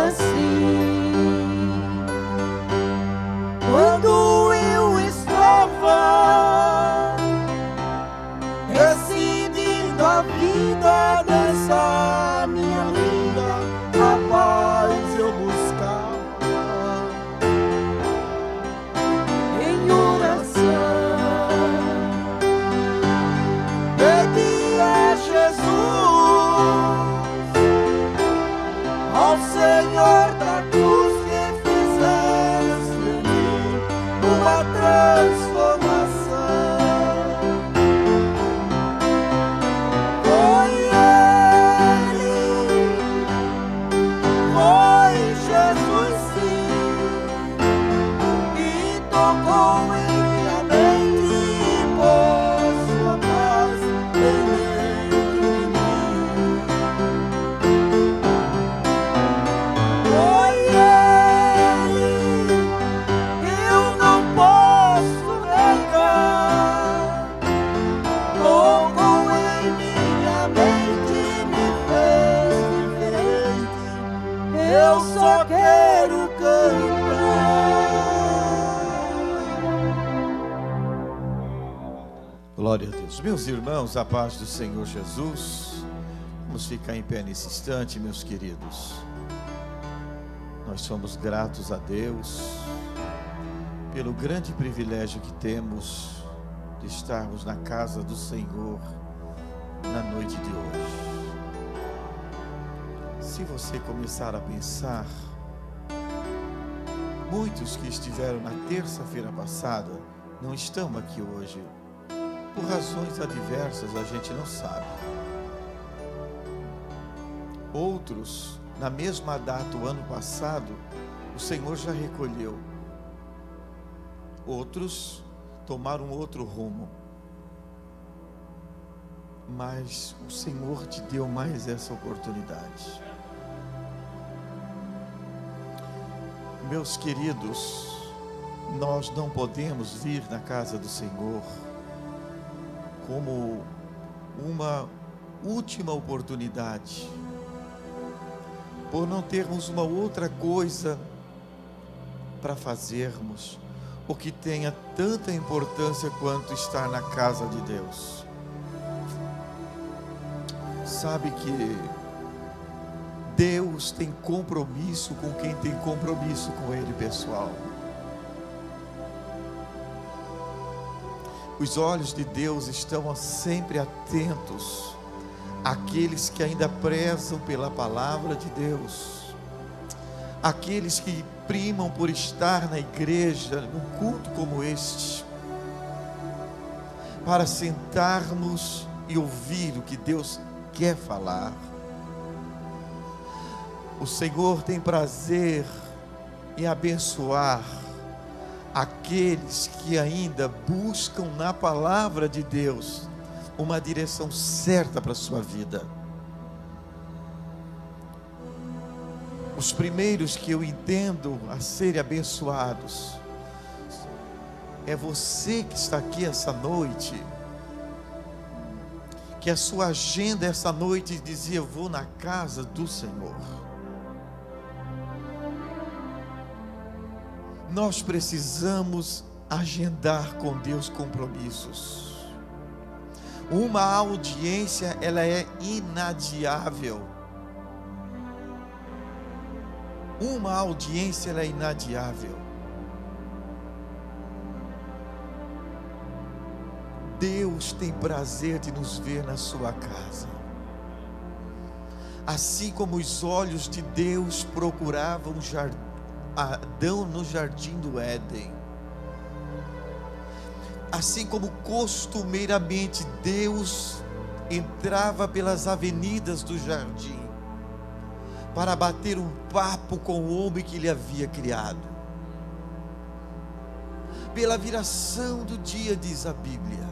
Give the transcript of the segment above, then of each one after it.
assim. Quando eu estava decidindo a vida nessa minha linda, a paz eu buscava em oração. Pedi a Jesus, ao Senhor da cruz, que fizesse em mim uma transformação. Foi Ele, foi Jesus sim, que tocou em minha mente e pôs sua paz dentro de mim. Foi Ele, eu não posso negar. Tocou em minha mente e me fez diferente. Eu só quero cantar. Glória a Deus. Meus irmãos, a paz do Senhor Jesus. Vamos ficar em pé nesse instante, meus queridos. Nós somos gratos a Deus pelo grande privilégio que temos de estarmos na casa do Senhor na noite de hoje. Se você começar a pensar, muitos que estiveram na terça-feira passada não estão aqui hoje. Por razões adversas, a gente não sabe. Outros, na mesma data, o ano passado, o Senhor já recolheu. Outros tomaram outro rumo. Mas o Senhor te deu mais essa oportunidade. Meus queridos, nós não podemos vir na casa do Senhor como uma última oportunidade, por não termos uma outra coisa para fazermos, o que tenha tanta importância quanto estar na casa de Deus. Sabe que Deus tem compromisso com quem tem compromisso com Ele, pessoal. Os olhos de Deus estão sempre atentos àqueles que ainda prezam pela palavra de Deus, aqueles que primam por estar na igreja, num culto como este, para sentarmos e ouvir o que Deus quer falar. O Senhor tem prazer em abençoar aqueles que ainda buscam na palavra de Deus uma direção certa para a sua vida. Os primeiros que eu entendo a serem abençoados é você que está aqui essa noite, que a sua agenda essa noite dizia: vou na casa do Senhor. Nós precisamos agendar com Deus compromissos. Uma audiência, ela é inadiável. Uma audiência, ela é inadiável. Deus tem prazer de nos ver na sua casa. Assim como os olhos de Deus procuravam Adão no jardim do Éden, assim como costumeiramente Deus entrava pelas avenidas do jardim para bater um papo com o homem que ele havia criado. Pela viração do dia, diz a Bíblia,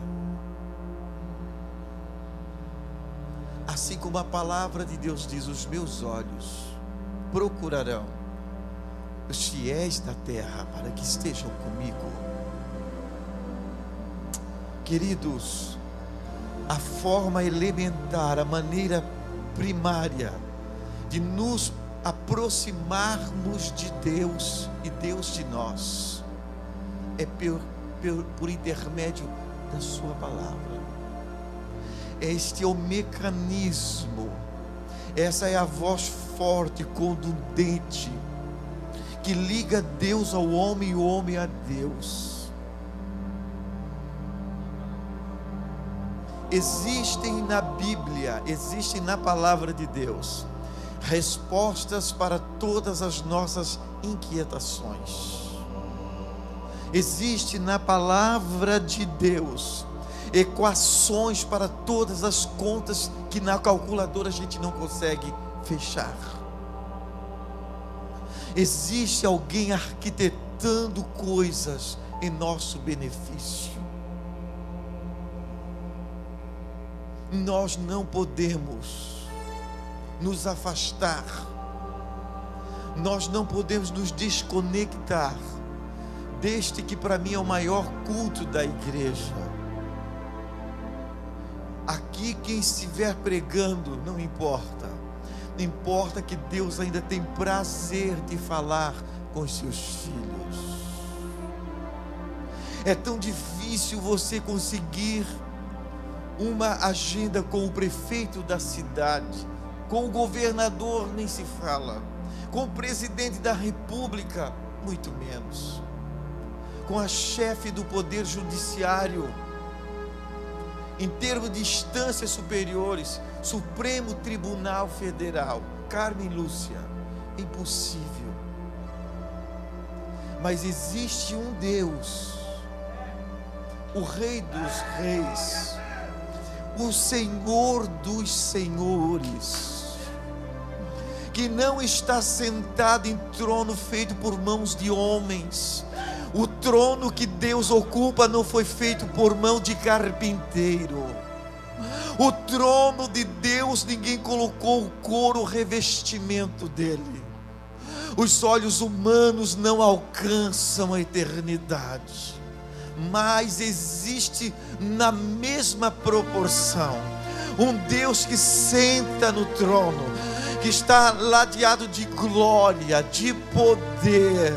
assim como a palavra de Deus diz: os meus olhos procurarão os fiéis da terra para que estejam comigo. Queridos, a forma elementar, a maneira primária de nos aproximarmos de Deus e Deus de nós, é por intermédio da sua palavra. Este é o mecanismo, essa é a voz forte, contundente, que liga Deus ao homem e o homem a Deus. Existem na Bíblia, existem na palavra de Deus, respostas para todas as nossas inquietações. Existe na palavra de Deus equações para todas as contas que na calculadora a gente não consegue fechar. Existe alguém arquitetando coisas em nosso benefício. Nós não podemos nos afastar, nós não podemos nos desconectar deste que para mim é o maior culto da igreja. Aqui quem estiver pregando, não importa, importa que Deus ainda tem prazer de falar com os seus filhos. É tão difícil você conseguir uma agenda com o prefeito da cidade, com o governador nem se fala, com o presidente da república muito menos, com a chefe do poder judiciário, em termos de instâncias superiores, Supremo Tribunal Federal, Carmen Lúcia, impossível. Mas existe um Deus, o Rei dos Reis, o Senhor dos Senhores, que não está sentado em trono feito por mãos de homens. O trono que Deus ocupa não foi feito por mão de carpinteiro. O trono de Deus, ninguém colocou o couro, o revestimento dele. Os olhos humanos não alcançam a eternidade, mas existe na mesma proporção um Deus que senta no trono, que está ladeado de glória, de poder.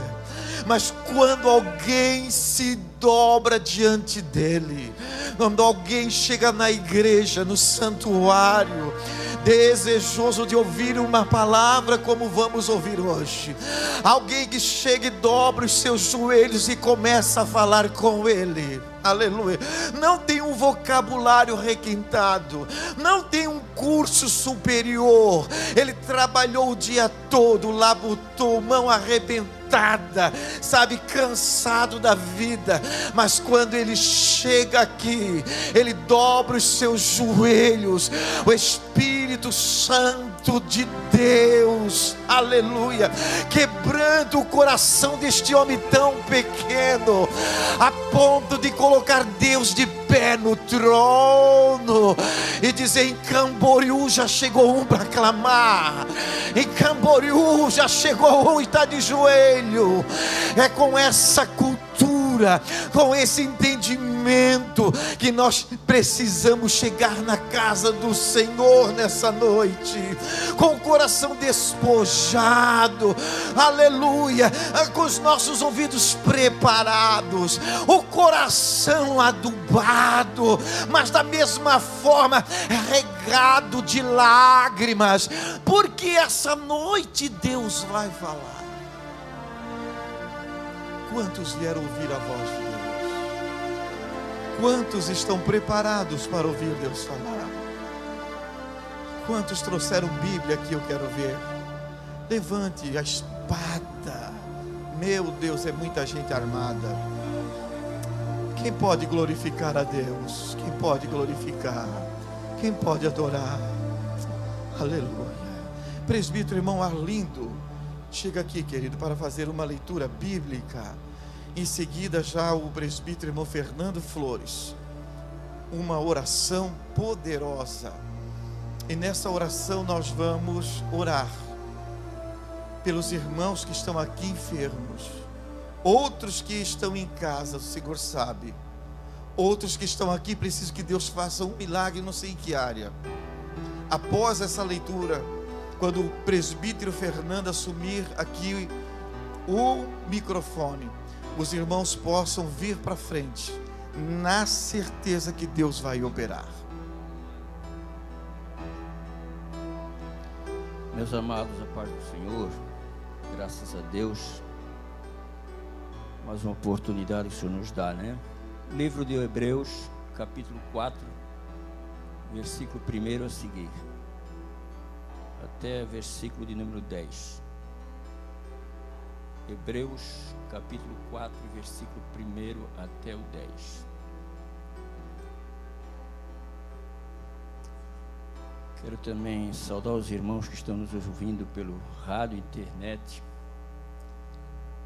Mas quando alguém se dobra diante dele, quando alguém chega na igreja, no santuário, desejoso de ouvir uma palavra como vamos ouvir hoje, alguém que chega e dobra os seus joelhos e começa a falar com ele, aleluia, não tem um vocabulário requintado, não tem um curso superior, ele trabalhou o dia todo, labutou, mão arrebentada, sabe, cansado da vida, mas quando ele chega aqui, ele dobra os seus joelhos, o Espírito Santo de Deus, aleluia, quebrando o coração deste homem tão pequeno, a ponto de colocar Deus de pé no trono e dizer: em Camboriú já chegou um para clamar, em Camboriú já chegou um e está de joelho. É com essa cultura, com esse entendimento, que nós precisamos chegar na casa do Senhor nessa noite, com o coração despojado, aleluia, com os nossos ouvidos preparados, o coração adubado, mas da mesma forma regado de lágrimas, porque essa noite Deus vai falar. Quantos vieram ouvir a voz de Deus? Quantos estão preparados para ouvir Deus falar? Quantos trouxeram Bíblia que eu quero ver? Levante a espada. Meu Deus, é muita gente armada. Quem pode glorificar a Deus? Quem pode glorificar? Quem pode adorar? Aleluia. Presbítero irmão Arlindo, chega aqui, querido, para fazer uma leitura bíblica. Em seguida, já o presbítero irmão Fernando Flores, uma oração poderosa. E nessa oração nós vamos orar pelos irmãos que estão aqui enfermos, outros que estão em casa, o Senhor sabe, outros que estão aqui precisam que Deus faça um milagre, não sei em que área. Após essa leitura, quando o presbítero Fernando assumir aqui o microfone, os irmãos possam vir para frente, na certeza que Deus vai operar. Meus amados, a paz do Senhor, graças a Deus, mais uma oportunidade que o Senhor nos dá, né? Livro de Hebreus, capítulo 4, versículo 1 a seguir, até versículo de número 10. Hebreus, capítulo 4, versículo 1 até o 10. Quero também saudar os irmãos que estão nos ouvindo pelo rádio e internet.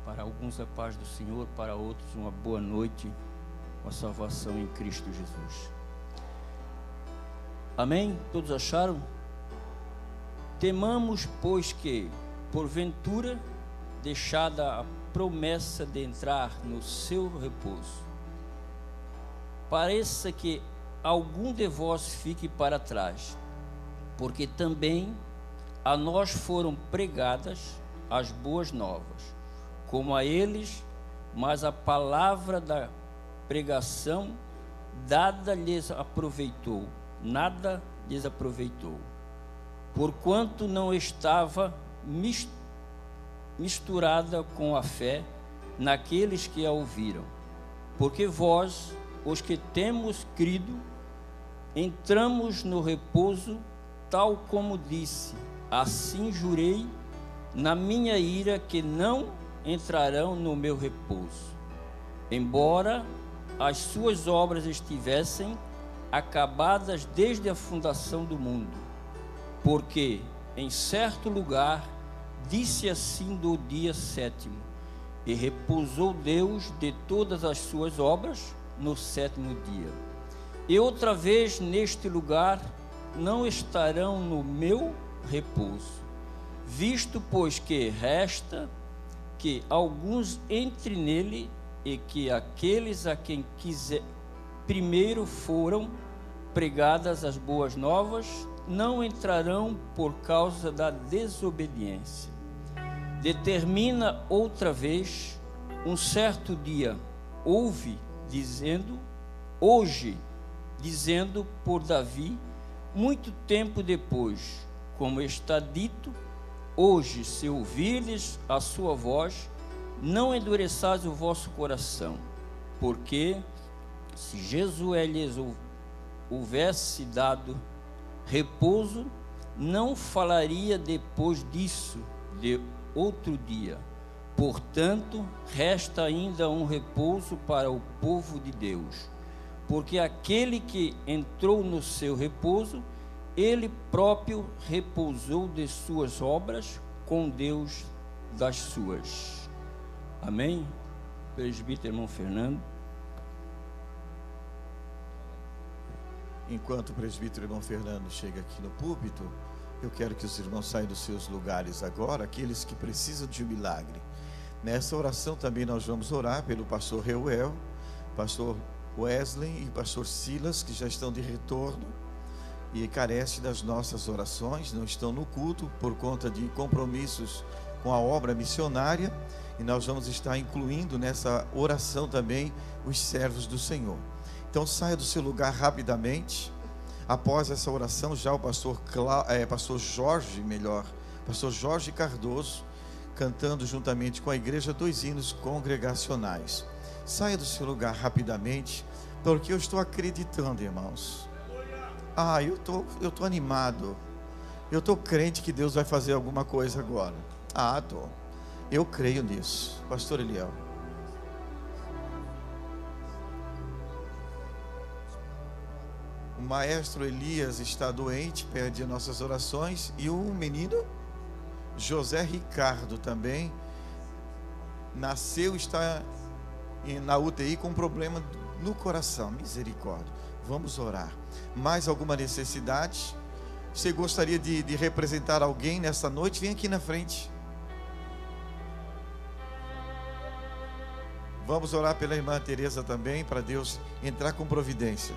Para alguns a paz do Senhor, para outros uma boa noite, com a salvação em Cristo Jesus. Amém? Todos acharam? Temamos, pois, que, porventura, deixada a promessa de entrar no seu repouso, pareça que algum de vós fique para trás, porque também a nós foram pregadas as boas novas, como a eles, mas a palavra da pregação dada lhes aproveitou, nada lhes aproveitou, porquanto não estava misturada com a fé naqueles que a ouviram. Porque vós, os que temos crido, entramos no repouso, tal como disse: assim jurei na minha ira que não entrarão no meu repouso, embora as suas obras estivessem acabadas desde a fundação do mundo. Porque em certo lugar disse assim do dia sétimo: e repousou Deus de todas as suas obras no sétimo dia. E outra vez neste lugar não estarão no meu repouso, visto pois que resta que alguns entrem nele, e que aqueles a quem quiser primeiro foram pregadas as boas novas não entrarão por causa da desobediência. Determina outra vez um certo dia, hoje, dizendo por Davi, muito tempo depois, como está dito: hoje, se ouvirdes a sua voz, não endureçais o vosso coração, porque se Josué lhes houvesse dado repouso, não falaria depois disso de outro dia. Portanto, resta ainda um repouso para o povo de Deus, porque aquele que entrou no seu repouso, ele próprio repousou de suas obras, com Deus das suas. Amém? Presbítero irmão Fernando. Enquanto o presbítero irmão Fernando chega aqui no púlpito, eu quero que os irmãos saiam dos seus lugares agora, aqueles que precisam de um milagre. Nessa oração também nós vamos orar pelo pastor Reuel, pastor Wesley e pastor Silas, que já estão de retorno e carecem das nossas orações, não estão no culto por conta de compromissos com a obra missionária, e nós vamos estar incluindo nessa oração também os servos do Senhor. Então saia do seu lugar rapidamente. Após essa oração, já o pastor Jorge Cardoso, cantando juntamente com a igreja 2 hinos congregacionais. Saia do seu lugar rapidamente, porque eu estou acreditando, irmãos. Eu tô animado. Eu tô crente que Deus vai fazer alguma coisa agora. Tô. Eu creio nisso. Pastor Eliel. O maestro Elias está doente, pede nossas orações. E o menino José Ricardo também nasceu, está na UTI com problema no coração. Misericórdia. Vamos orar. Mais alguma necessidade? Você gostaria de representar alguém nessa noite? Vem aqui na frente. Vamos orar pela irmã Teresa também, para Deus entrar com providência.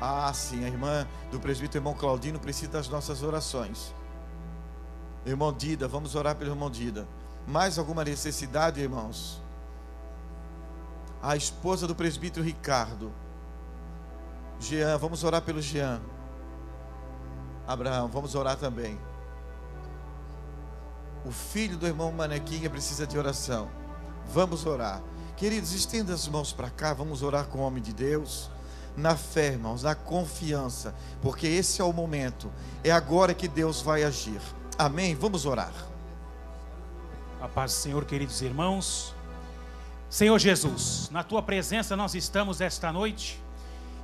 Ah, sim, a irmã do presbítero, irmão Claudino, precisa das nossas orações. Irmão Dida, vamos orar pelo irmão Dida. Mais alguma necessidade, irmãos? A esposa do presbítero Ricardo. Jean, vamos orar pelo Jean. Abraão, vamos orar também. O filho do irmão Manequinha precisa de oração. Vamos orar. Queridos, estenda as mãos para cá. Vamos orar com o homem de Deus. Na fé, irmãos, na confiança. Porque esse é o momento. É agora que Deus vai agir. Amém? Vamos orar. A paz do Senhor, queridos irmãos. Senhor Jesus, na Tua presença nós estamos esta noite.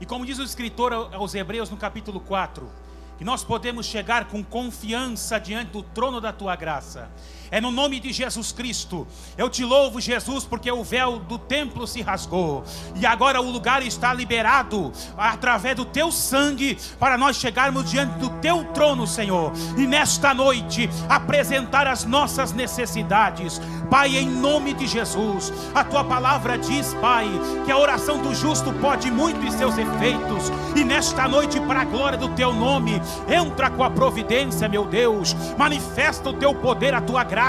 E como diz o escritor aos Hebreus no capítulo 4, que nós podemos chegar com confiança diante do trono da Tua graça. É no nome de Jesus Cristo. Eu te louvo, Jesus, porque o véu do templo se rasgou e agora o lugar está liberado através do Teu sangue, para nós chegarmos diante do Teu trono, Senhor, e nesta noite apresentar as nossas necessidades. Pai, em nome de Jesus, a Tua palavra diz, Pai, que a oração do justo pode muito em seus efeitos, e nesta noite, para a glória do Teu nome, entra com a providência, meu Deus, manifesta o Teu poder, a Tua graça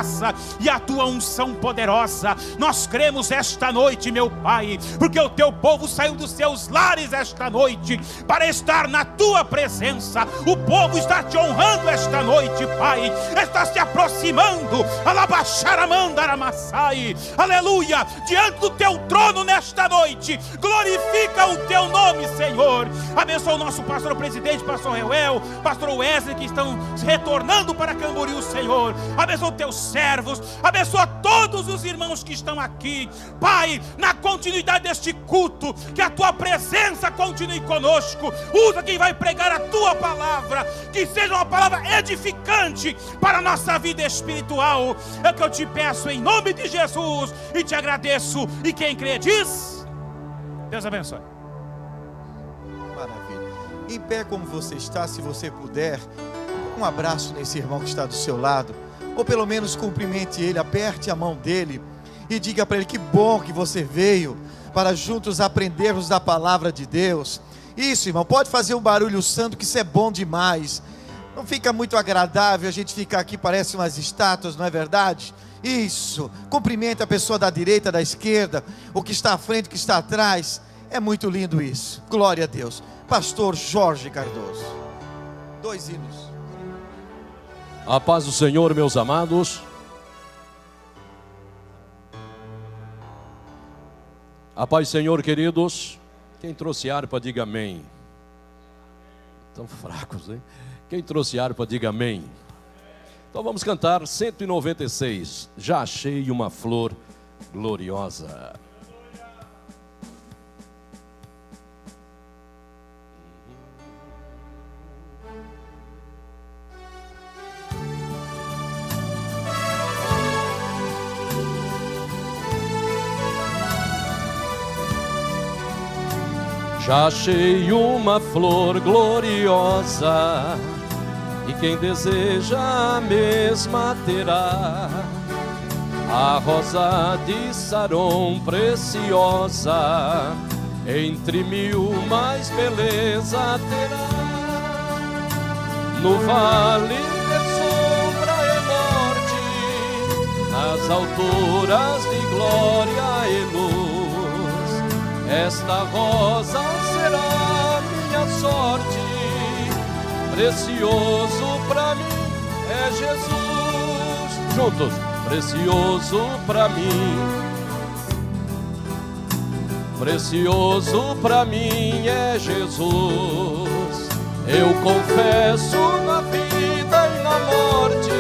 e a Tua unção poderosa. Nós cremos esta noite, meu Pai, porque o Teu povo saiu dos seus lares esta noite para estar na Tua presença. O povo está Te honrando esta noite, Pai, está se aproximando, alabaxaramandaramasai, aleluia, diante do Teu trono nesta noite. Glorifica o Teu nome, Senhor. Abençoa o nosso pastor presidente, pastor Reuel, pastor Wesley, que estão retornando para Camboriú, Senhor. Abençoa os Teus servos, abençoa todos os irmãos que estão aqui, Pai, na continuidade deste culto, que a Tua presença continue conosco. Usa quem vai pregar a Tua palavra, que seja uma palavra edificante para a nossa vida espiritual. É o que eu te peço em nome de Jesus e te agradeço. E quem crê diz: Deus abençoe. Maravilha. Em pé como você está, se você puder, um abraço nesse irmão que está do seu lado, ou pelo menos cumprimente ele, aperte a mão dele e diga para ele: que bom que você veio para juntos aprendermos da palavra de Deus. Isso, irmão, pode fazer um barulho santo, que isso é bom demais. Não fica muito agradável a gente ficar aqui, parece umas estátuas, não é verdade? Isso, cumprimente a pessoa da direita, da esquerda, o que está à frente, o que está atrás. É muito lindo isso, glória a Deus. Pastor Jorge Cardoso. 2 hinos. A paz do Senhor, meus amados. A paz do Senhor, queridos. Quem trouxe harpa, diga amém. Tão fracos, hein? Quem trouxe harpa, diga amém. Então vamos cantar 196. Já achei uma flor gloriosa. Já achei uma flor gloriosa, e quem deseja a mesma terá. A rosa de Saron preciosa, entre 1000 mais beleza terá. No vale de sombra e morte, nas alturas de glória e luz, esta rosa será minha sorte. Precioso pra mim é Jesus. Juntos. Precioso pra mim. Precioso pra mim é Jesus. Eu confesso na vida e na morte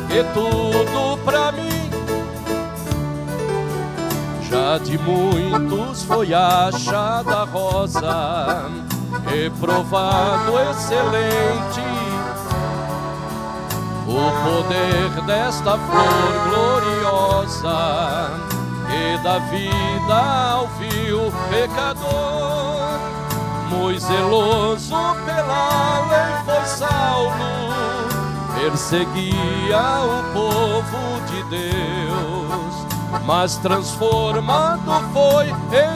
que tudo pra mim já de muitos foi achada rosa, e provado excelente o poder desta flor gloriosa, que dá vida ao vil pecador. Muito zeloso pela lei foi Saulo, perseguia o povo de Deus. mas transformado foi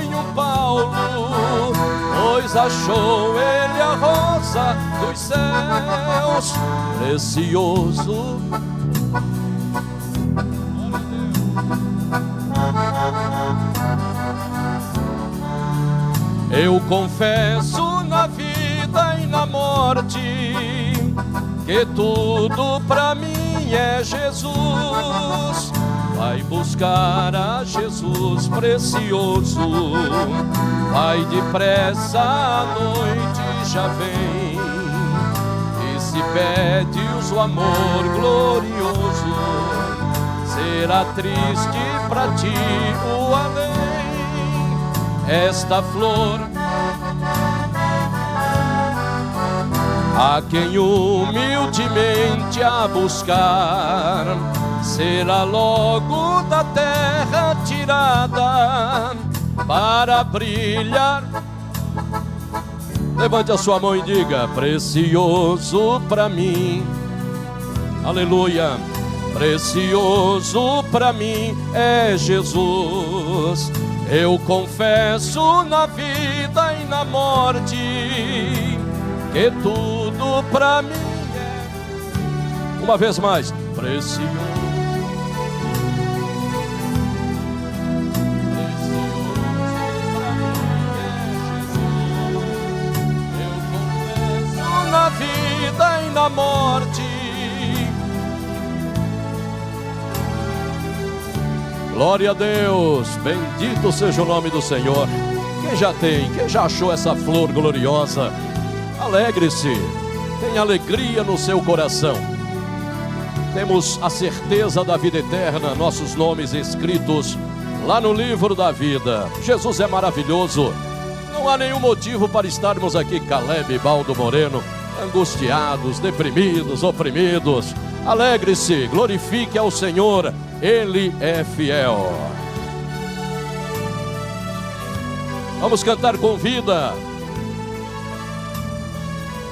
em um Paulo, pois achou ele a rosa dos céus, precioso. Eu confesso na vida e na morte que tudo pra mim é Jesus. Vai buscar a Jesus precioso, vai depressa, a noite já vem, e se pedes o amor glorioso, será triste pra ti o além. Esta flor a quem humildemente a buscar, será logo da terra tirada para brilhar. Levante a sua mão e diga: precioso para mim, aleluia, precioso para mim é Jesus. Eu confesso na vida e na morte que tudo pra mim é. Uma vez mais, precioso. Precioso pra mim é Jesus. Eu confesso na vida e na morte. Glória a Deus, bendito seja o nome do Senhor. Quem já tem, quem já achou essa flor gloriosa, alegre-se, tenha alegria no seu coração. Temos a certeza da vida eterna, nossos nomes escritos lá no livro da vida. Jesus é maravilhoso, não há nenhum motivo para estarmos aqui, Caleb e Baldo Moreno, angustiados, deprimidos, oprimidos. Alegre-se, glorifique ao Senhor, Ele é fiel. Vamos cantar com vida.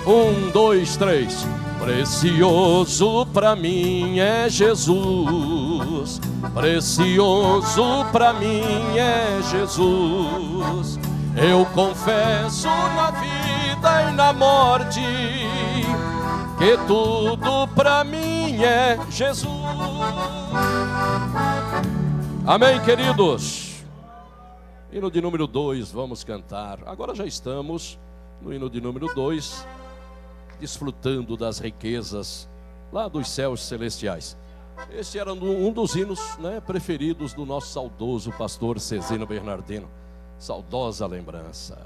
1, 2, 3. Precioso pra mim é Jesus, precioso pra mim é Jesus. Eu confesso na vida e na morte que tudo pra mim é Jesus. Amém, queridos? Hino de número 2, vamos cantar. Agora já estamos no hino de número 2, desfrutando das riquezas lá dos céus celestiais. Este era um dos hinos, preferidos do nosso saudoso pastor Cezino Bernardino. Saudosa lembrança.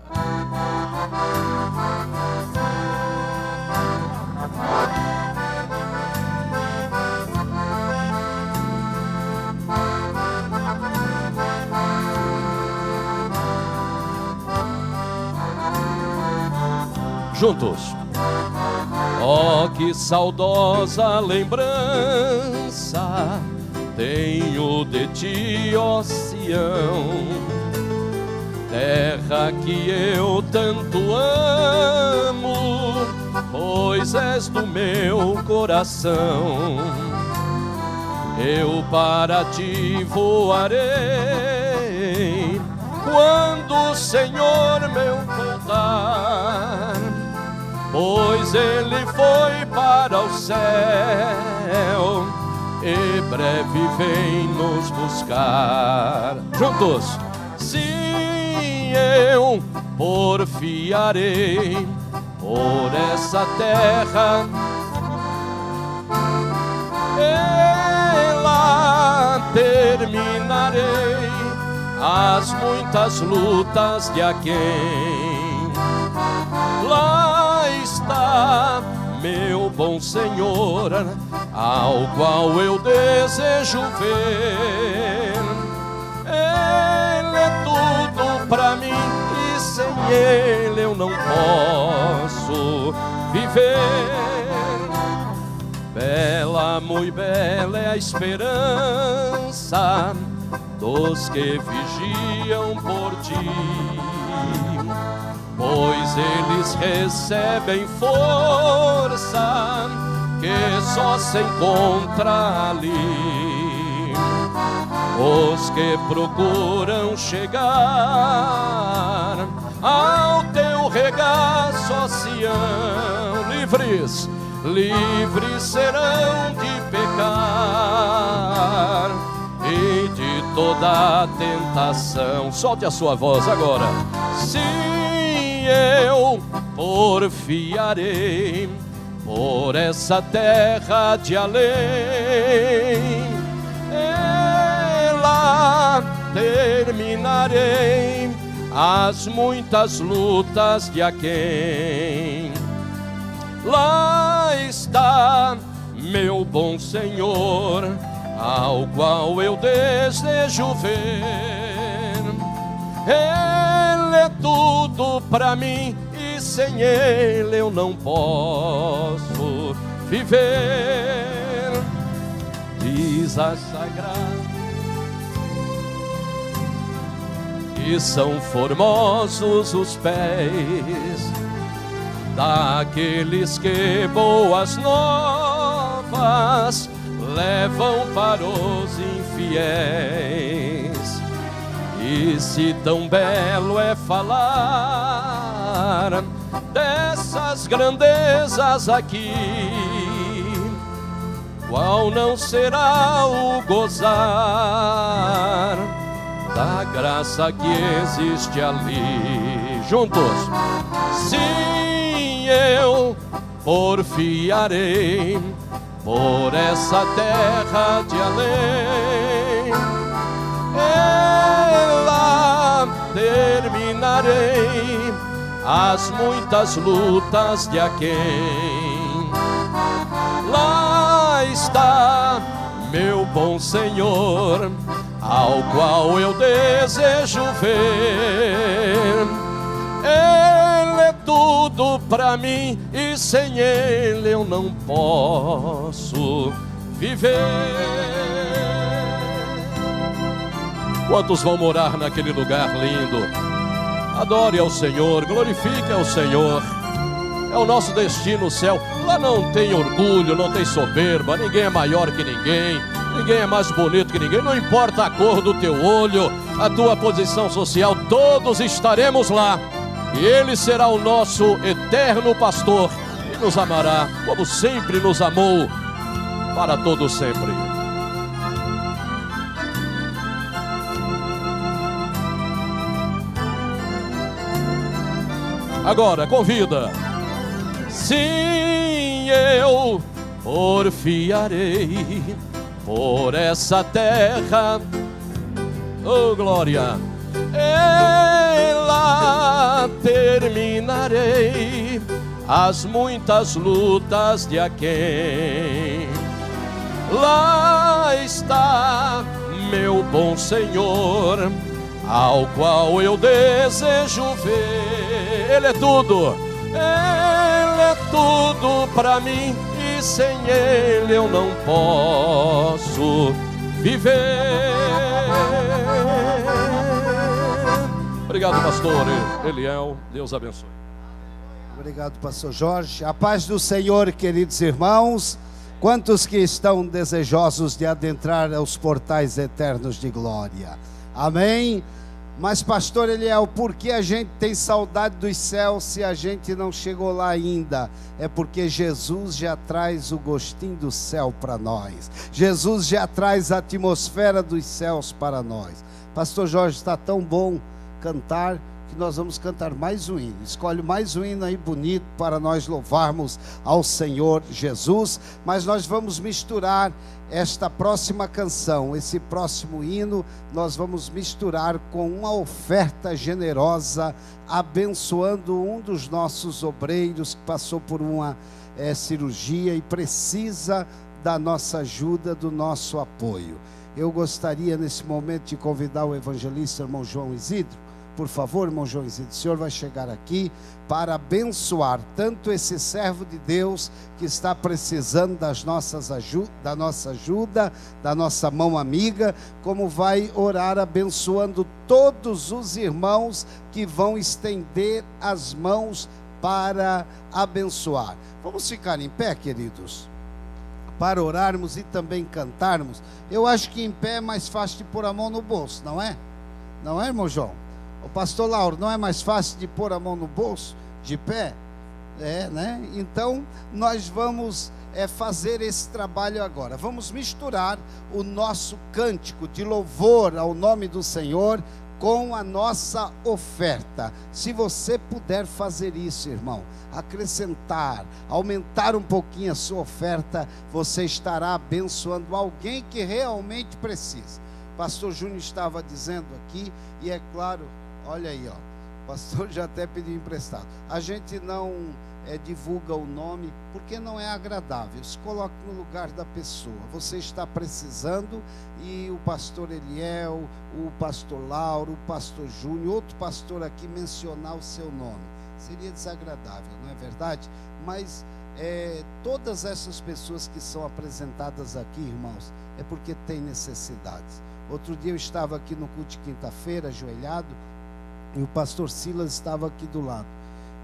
Juntos. Oh, que saudosa lembrança tenho de ti, ó Sião, terra que eu tanto amo, pois és do meu coração. Eu para ti voarei quando o Senhor meu voltar, pois Ele foi para o céu e breve vem nos buscar. Juntos. Sim, eu porfiarei por essa terra, e lá terminarei as muitas lutas de a quem lá está meu bom Senhor, ao qual eu desejo ver. Ele é tudo pra mim e sem Ele eu não posso viver. Bela, muito bela é a esperança dos que vigiam por ti, pois eles recebem força que só se encontra ali. os que procuram chegar ao teu regaço, ó Sião, livres, livres serão de pecar e de toda tentação. Solte a sua voz agora. Sim, eu porfiarei por essa terra de além, lá terminarei as muitas lutas de aquém. Lá está meu bom Senhor, ao qual eu desejo ver. Ele é tudo para mim e sem Ele eu não posso viver. Diz a Sagrada que são formosos os pés daqueles que boas novas levam para os infiéis. E se tão belo é falar dessas grandezas aqui, qual não será o gozar da graça que existe ali? Juntos. Sim, eu porfiarei por essa terra de além, lá terminarei as muitas lutas de aquém. Lá está meu bom Senhor, ao qual eu desejo ver. Ele é tudo para mim e sem Ele eu não posso viver. Quantos vão morar naquele lugar lindo? Adore ao Senhor, glorifique ao Senhor. É o nosso destino, o céu. Lá não tem orgulho, não tem soberba, ninguém é maior que ninguém, ninguém é mais bonito que ninguém, não importa a cor do teu olho, a tua posição social, todos estaremos lá. E Ele será o nosso eterno pastor e nos amará como sempre nos amou, para todo sempre. Agora, convida. Sim, eu porfiarei por essa terra, oh glória, lá terminarei as muitas lutas de aquém. Lá está meu bom Senhor, ao qual eu desejo ver. Ele é tudo para mim e sem Ele eu não posso viver. Obrigado, pastor Eliel, Deus abençoe. Obrigado, pastor Jorge. A paz do Senhor, queridos irmãos. Quantos que estão desejosos de adentrar aos portais eternos de glória? Amém? Mas pastor Eliel, por que a gente tem saudade dos céus se a gente não chegou lá ainda? É porque Jesus já traz o gostinho do céu para nós. Jesus já traz a atmosfera dos céus para nós. Pastor Jorge, está tão bom cantar que nós vamos cantar mais um hino. Escolhe mais um hino aí bonito para nós louvarmos ao Senhor Jesus. Mas nós vamos misturar esta próxima canção, esse próximo hino, nós vamos misturar com uma oferta generosa, abençoando um dos nossos obreiros que passou por uma cirurgia e precisa da nossa ajuda, do nosso apoio. Eu gostaria nesse momento de convidar o evangelista irmão João Isidro. Por favor, irmão João Isidro, o senhor vai chegar aqui para abençoar tanto esse servo de Deus que está precisando da nossa ajuda, da nossa mão amiga, como vai orar abençoando todos os irmãos que vão estender as mãos para abençoar. Vamos ficar em pé, queridos? para orarmos e também cantarmos. Eu acho que em pé é mais fácil de pôr a mão no bolso, não é? Não é, irmão João? O pastor Lauro, não é mais fácil de pôr a mão no bolso de pé? É, né? Então, nós vamos fazer esse trabalho agora. Vamos misturar o nosso cântico de louvor ao nome do Senhor com a nossa oferta. Se você puder fazer isso, irmão, acrescentar, aumentar um pouquinho a sua oferta, você estará abençoando alguém que realmente precisa. Pastor Júnior estava dizendo aqui, e é claro, olha aí, ó, o pastor já até pediu emprestado. A gente não divulga o nome porque não é agradável. Se coloque no lugar da pessoa. Você está precisando, e o pastor Eliel, o pastor Lauro, o pastor Júnior, outro pastor aqui mencionar o seu nome, seria desagradável, não é verdade? Mas todas essas pessoas que são apresentadas aqui, irmãos, é porque tem necessidades. Outro dia eu estava aqui no culto de quinta-feira, ajoelhado, e o pastor Silas estava aqui do lado.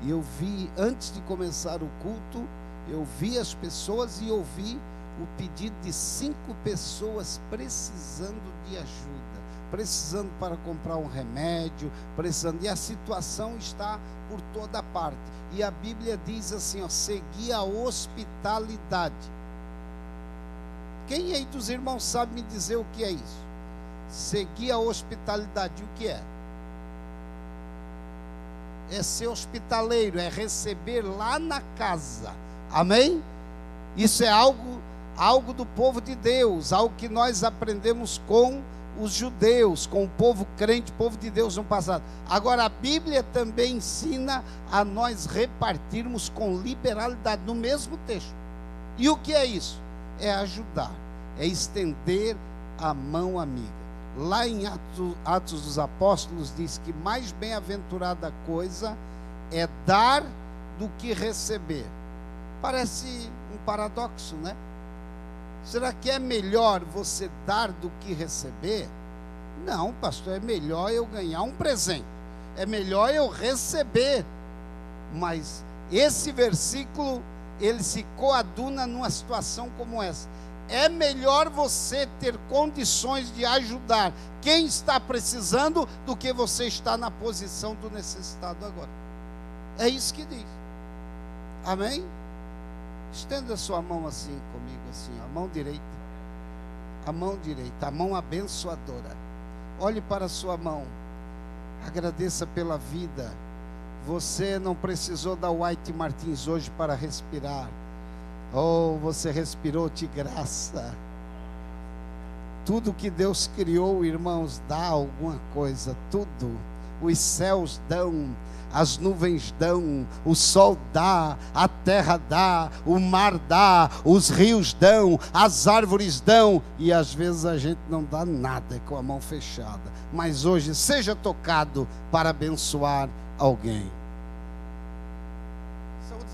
E eu vi, antes de começar o culto, eu vi as pessoas e ouvi o pedido de 5 pessoas precisando de ajuda, precisando para comprar um remédio, precisando, e a situação está por toda parte. E a Bíblia diz assim, ó, segui a hospitalidade. Quem aí dos irmãos sabe me dizer o que é isso? Seguir a hospitalidade, o que é? É ser hospitaleiro, é receber lá na casa, amém? Isso é algo do povo de Deus, algo que nós aprendemos com os judeus, com o povo crente, povo de Deus no passado. Agora a Bíblia também ensina a nós repartirmos com liberalidade, no mesmo texto. E o que é isso? É ajudar, é estender a mão amiga. Lá em Atos dos Apóstolos diz que mais bem-aventurada coisa é dar do que receber. Parece um paradoxo, né? Será que é melhor você dar do que receber? Não, pastor, é melhor eu ganhar um presente, é melhor eu receber. Mas esse versículo, ele se coaduna numa situação como essa. É melhor você ter condições de ajudar quem está precisando do que você estar na posição do necessitado agora. É isso que diz. Amém? Estenda a sua mão assim comigo, assim, a mão direita. A mão direita, a mão abençoadora. Olhe para a sua mão. Agradeça pela vida. Você não precisou da White Martins hoje para respirar. Oh, você respirou de graça. Tudo que Deus criou, irmãos, dá alguma coisa. Tudo. Os céus dão, as nuvens dão, o sol dá, a terra dá, o mar dá, os rios dão, as árvores dão. E às vezes a gente não dá nada com a mão fechada. Mas hoje seja tocado para abençoar alguém.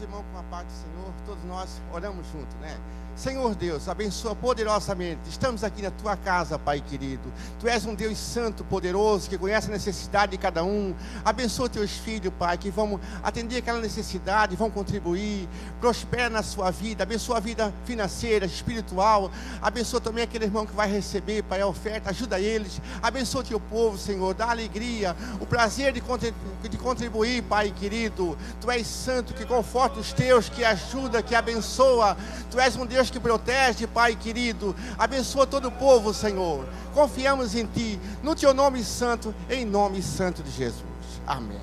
Irmão, com a paz do Senhor, todos nós oramos juntos, né? Senhor Deus, abençoa poderosamente. Estamos aqui na tua casa, Pai querido. Tu és um Deus santo, poderoso, que conhece a necessidade de cada um. Abençoa teus filhos, Pai, que vão atender aquela necessidade, vão contribuir. Prospera na sua vida, abençoa a vida financeira, espiritual. Abençoa também aquele irmão que vai receber, Pai, a oferta. Ajuda eles. Abençoa teu povo, Senhor. Dá alegria, o prazer de contribuir, Pai querido. Tu és santo, que conforta os teus, que ajuda, que abençoa. Tu és um Deus que protege, Pai querido. Abençoa todo o povo, Senhor. Confiamos em Ti, no Teu nome santo, em nome santo de Jesus. Amém.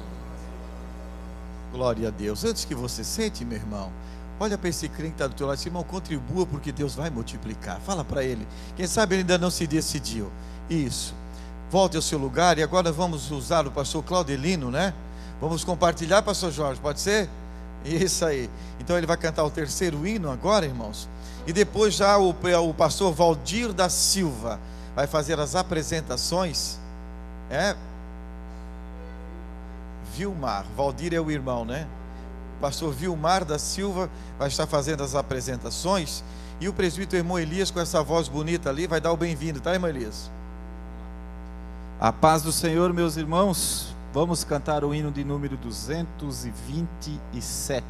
Glória a Deus. Antes que você sente, meu irmão, olha para esse crente que está do teu lado, esse irmão, contribua, porque Deus vai multiplicar. Fala para ele. Quem sabe ele ainda não se decidiu. Isso. Volte ao seu lugar, e agora vamos usar o pastor Claudelino, né? Vamos compartilhar, pastor Jorge, pode ser? Isso aí. Então ele vai cantar o terceiro hino agora, irmãos. E depois já o pastor Valdir da Silva vai fazer as apresentações. Vilmar, Valdir é o irmão, né? O pastor Vilmar da Silva vai estar fazendo as apresentações. E o presbítero irmão Elias, com essa voz bonita ali, vai dar o bem-vindo, tá, irmão Elias? A paz do Senhor, meus irmãos. Vamos cantar o hino de número 227.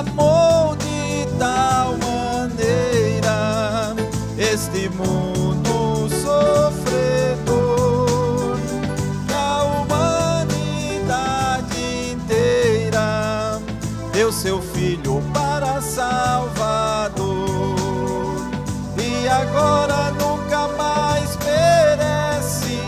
amou de tal maneira este mundo sofredor, que a humanidade inteira deu seu Filho para Salvador, e agora nunca mais perece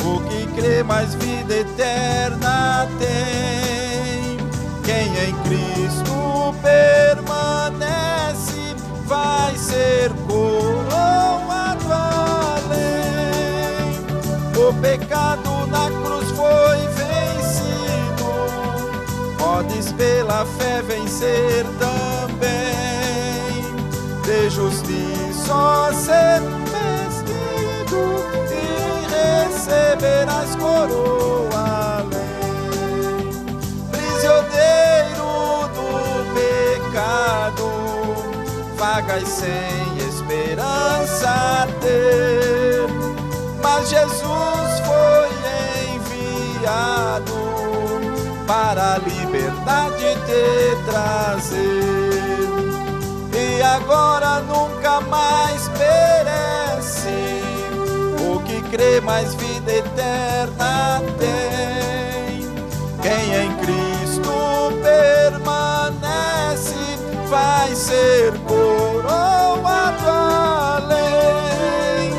o que crê, mais vida eterna tem. Quem em Cristo permanece vai ser coroado além. O pecado na cruz foi vencido, podes pela fé vencer também. De justiça ser vestido e receberás coroa além. Prisioneiro do pecado, vagas sem esperança ter, mas Jesus foi enviado para a liberdade te trazer, e agora nunca mais perece o que crê, mais vida eterna tem. Quem em Cristo permanece vai ser coroado além.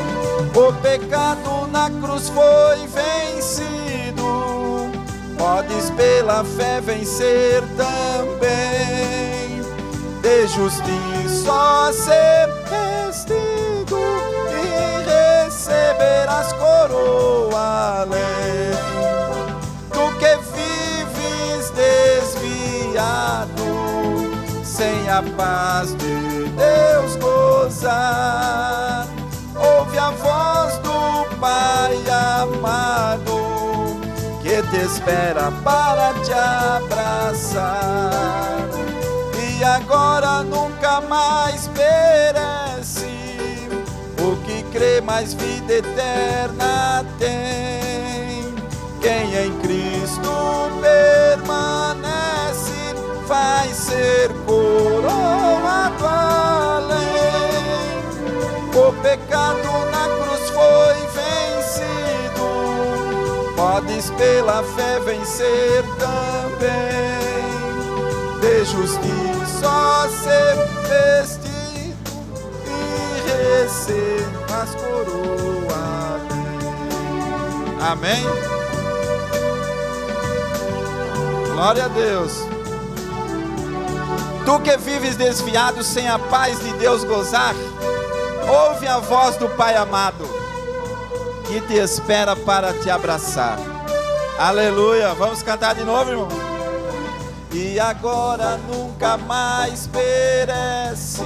O pecado na cruz foi vencido, podes pela fé vencer também. De justiça ser vestido e receberás coroa além. Tu que vives desviado, sem a paz de Deus gozar, ouve a voz do Pai amado, que te espera para te abraçar. E agora nunca mais perece o que crê, mais vida eterna tem. Quem em Cristo permanece vai ser coroado além. O pecado na cruz foi vencido, podes pela fé vencer também. De justiça ser vestido e recebas coroa além. Amém? Glória a Deus. Tu que vives desviado, sem a paz de Deus gozar, ouve a voz do Pai amado, que te espera para te abraçar. Aleluia. Vamos cantar de novo, irmão? E agora nunca mais perece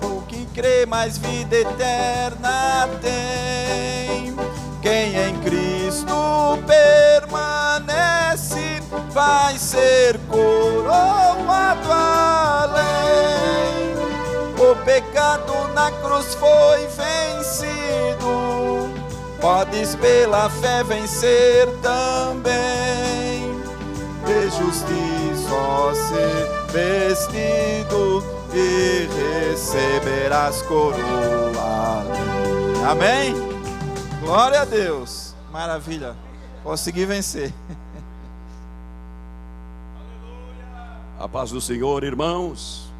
o que crê, mais vida eterna tem. Quem em Cristo permanece vai ser coroado além. O pecado na cruz foi vencido, podes pela fé vencer também. De justiça ser vestido e receberás coroa. Amém? Glória a Deus. Maravilha. Consegui vencer. A paz do Senhor, irmãos.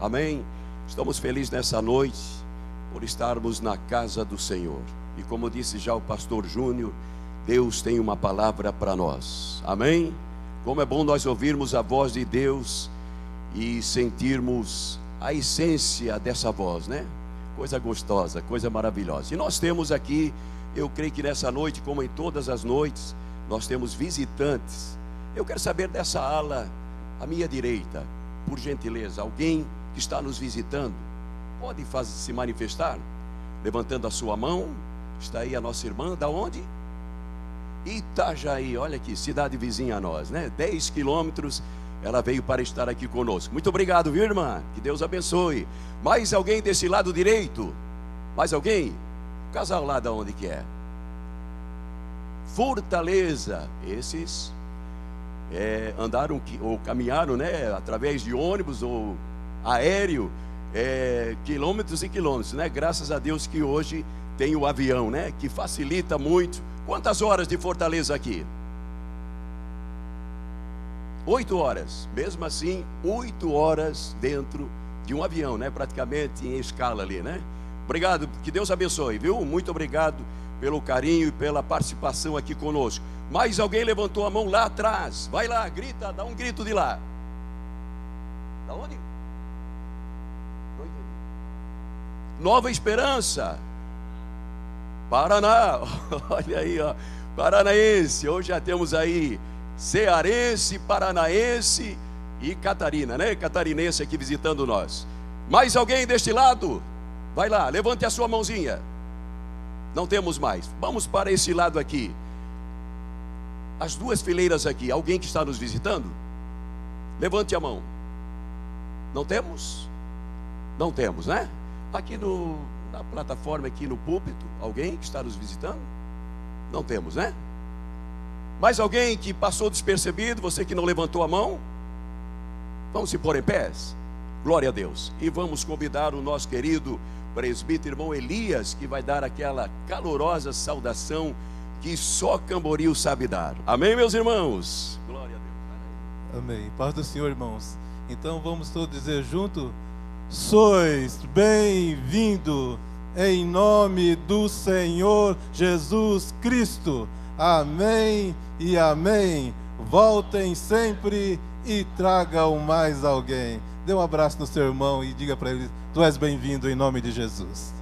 Amém. Estamos felizes nessa noite por estarmos na casa do Senhor. E como disse já o pastor Júnior, Deus tem uma palavra para nós. Amém? Como é bom nós ouvirmos a voz de Deus e sentirmos a essência dessa voz, né? Coisa gostosa, coisa maravilhosa. E nós temos aqui, eu creio que nessa noite, como em todas as noites, nós temos visitantes. Eu quero saber dessa ala à minha direita, por gentileza, alguém que está nos visitando, pode se manifestar, levantando a sua mão. Está aí a nossa irmã, da onde? Itajaí, olha aqui, cidade vizinha a nós, né? 10 quilômetros, ela veio para estar aqui conosco. Muito obrigado, viu, irmã? Que Deus abençoe. Mais alguém desse lado direito? Mais alguém? O casal lá da onde que é? Fortaleza. Esses andaram ou caminharam, né, através de ônibus ou aéreo, quilômetros e quilômetros, né? Graças a Deus que hoje tem o avião, né, que facilita muito. Quantas horas de Fortaleza aqui? 8 horas. Mesmo assim, 8 horas dentro de um avião, né? Praticamente em escala ali, né? Obrigado, que Deus abençoe, viu? Muito obrigado pelo carinho e pela participação aqui conosco. Mais alguém levantou a mão lá atrás? Vai lá, grita, dá um grito de lá. Da onde? Não entendi. Nova Esperança, Paraná. Olha aí, ó, paranaense. Hoje já temos aí cearense, paranaense e Catarina, né? Catarinense aqui visitando nós. Mais alguém deste lado? Vai lá, levante a sua mãozinha. Não temos mais. Vamos para esse lado aqui. As duas fileiras aqui. Alguém que está nos visitando? Levante a mão. Não temos? Não temos, né? Aqui na plataforma, aqui no púlpito, alguém que está nos visitando? Não temos, né? Mais alguém que passou despercebido? Você que não levantou a mão? Vamos se pôr em pés? Glória a Deus. E vamos convidar o nosso querido presbítero irmão Elias, que vai dar aquela calorosa saudação que só Camboriú sabe dar. Amém, meus irmãos? Glória a Deus. Amém. Paz do Senhor, irmãos. Então vamos todos dizer junto: sois bem-vindo em nome do Senhor Jesus Cristo. Amém e amém. Voltem sempre e tragam mais alguém. Dê um abraço no seu irmão e diga para ele: tu és bem-vindo em nome de Jesus.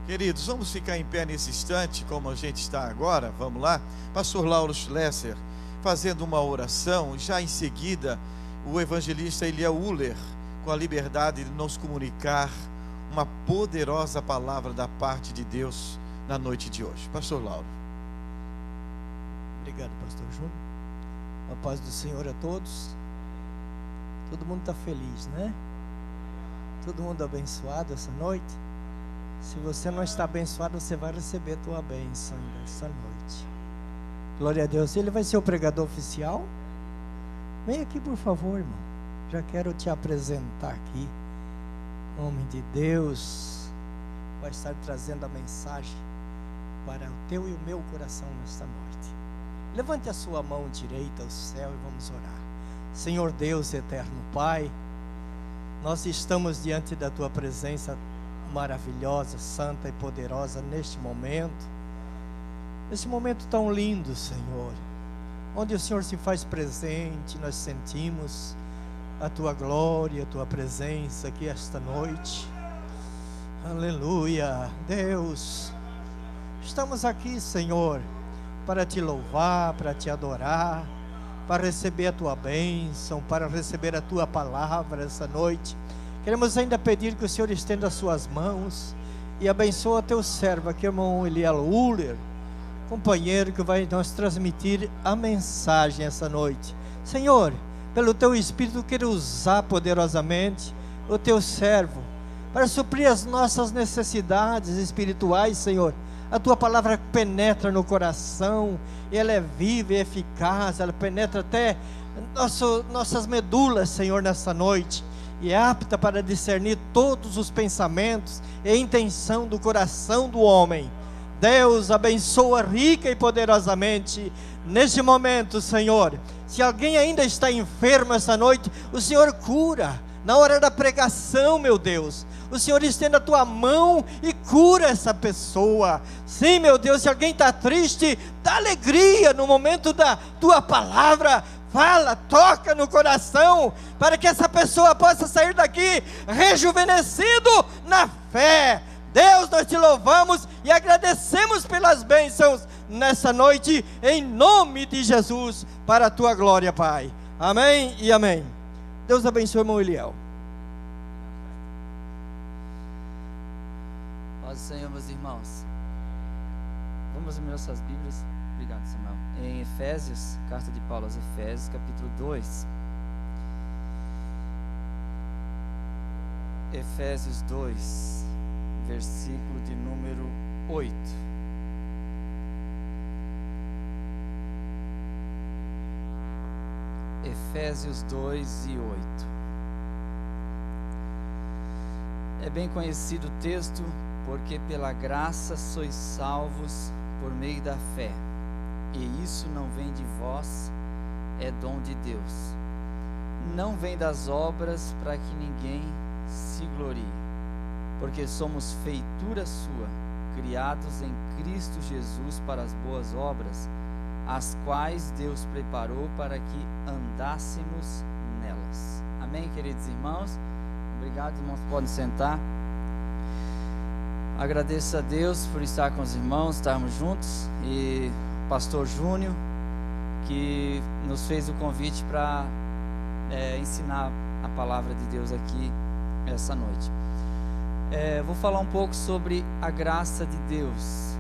Queridos, vamos ficar em pé nesse instante, como a gente está agora. Vamos lá. Pastor Lauro Schlesser fazendo uma oração. Já em seguida, o evangelista Eliel Uller, com a liberdade de nos comunicar uma poderosa palavra da parte de Deus na noite de hoje. Pastor Lauro. Obrigado, pastor Júnior. A paz do Senhor a todos. Todo mundo está feliz, né? Todo mundo abençoado essa noite. Se você não está abençoado, você vai receber a tua bênção essa noite. Glória a Deus. Ele vai ser o pregador oficial. Vem aqui, por favor, irmão. Já quero te apresentar aqui. Homem de Deus vai estar trazendo a mensagem para o teu e o meu coração nesta noite. Levante a sua mão direita ao céu e vamos orar. Senhor Deus, eterno Pai, nós estamos diante da tua presença maravilhosa, santa e poderosa neste momento tão lindo, Senhor, onde o Senhor se faz presente. Nós sentimos a tua glória, a tua presença aqui esta noite. Aleluia. Deus, estamos aqui, Senhor, para te louvar, para te adorar, para receber a tua bênção, para receber a tua palavra essa noite. Queremos ainda pedir que o Senhor estenda as suas mãos e abençoe teu servo aqui, irmão Eliel Uller, companheiro que vai nos transmitir a mensagem essa noite. Senhor, pelo teu Espírito, quero usar poderosamente o teu servo para suprir as nossas necessidades espirituais, Senhor. A tua palavra penetra no coração, e ela é viva e eficaz, ela penetra até nossas medulas, Senhor, nessa noite, e é apta para discernir todos os pensamentos e a intenção do coração do homem. Deus, abençoa rica e poderosamente neste momento, Senhor. Se alguém ainda está enfermo essa noite, o Senhor cura. Na hora da pregação, meu Deus, o Senhor estenda a tua mão e cura essa pessoa. Sim, meu Deus, se alguém está triste, dá alegria no momento da tua palavra. Fala, toca no coração, para que essa pessoa possa sair daqui rejuvenescido na fé. Deus, nós te louvamos e agradecemos pelas bênçãos nessa noite, em nome de Jesus, para a tua glória, Pai. Amém e amém. Deus abençoe, irmão Eliel. Paz do Senhor, meus irmãos. Vamos abrir nossas Bíblias. Obrigado, Samuel. Em Efésios, carta de Paulo aos Efésios, capítulo 2. Efésios 2, versículo de número 8. Efésios 2 e 8. É bem conhecido o texto, porque pela graça sois salvos por meio da fé, e isso não vem de vós, é dom de Deus. Não vem das obras, para que ninguém se glorie, porque somos feitura sua, criados em Cristo Jesus para as boas obras, as quais Deus preparou para que andássemos nelas. Amém, queridos irmãos? Obrigado, irmãos, podem sentar. Agradeço a Deus por estar com os irmãos, estarmos juntos, e pastor Júnior, que nos fez o convite para ensinar a palavra de Deus aqui essa noite. Vou falar um pouco sobre a graça de Deus.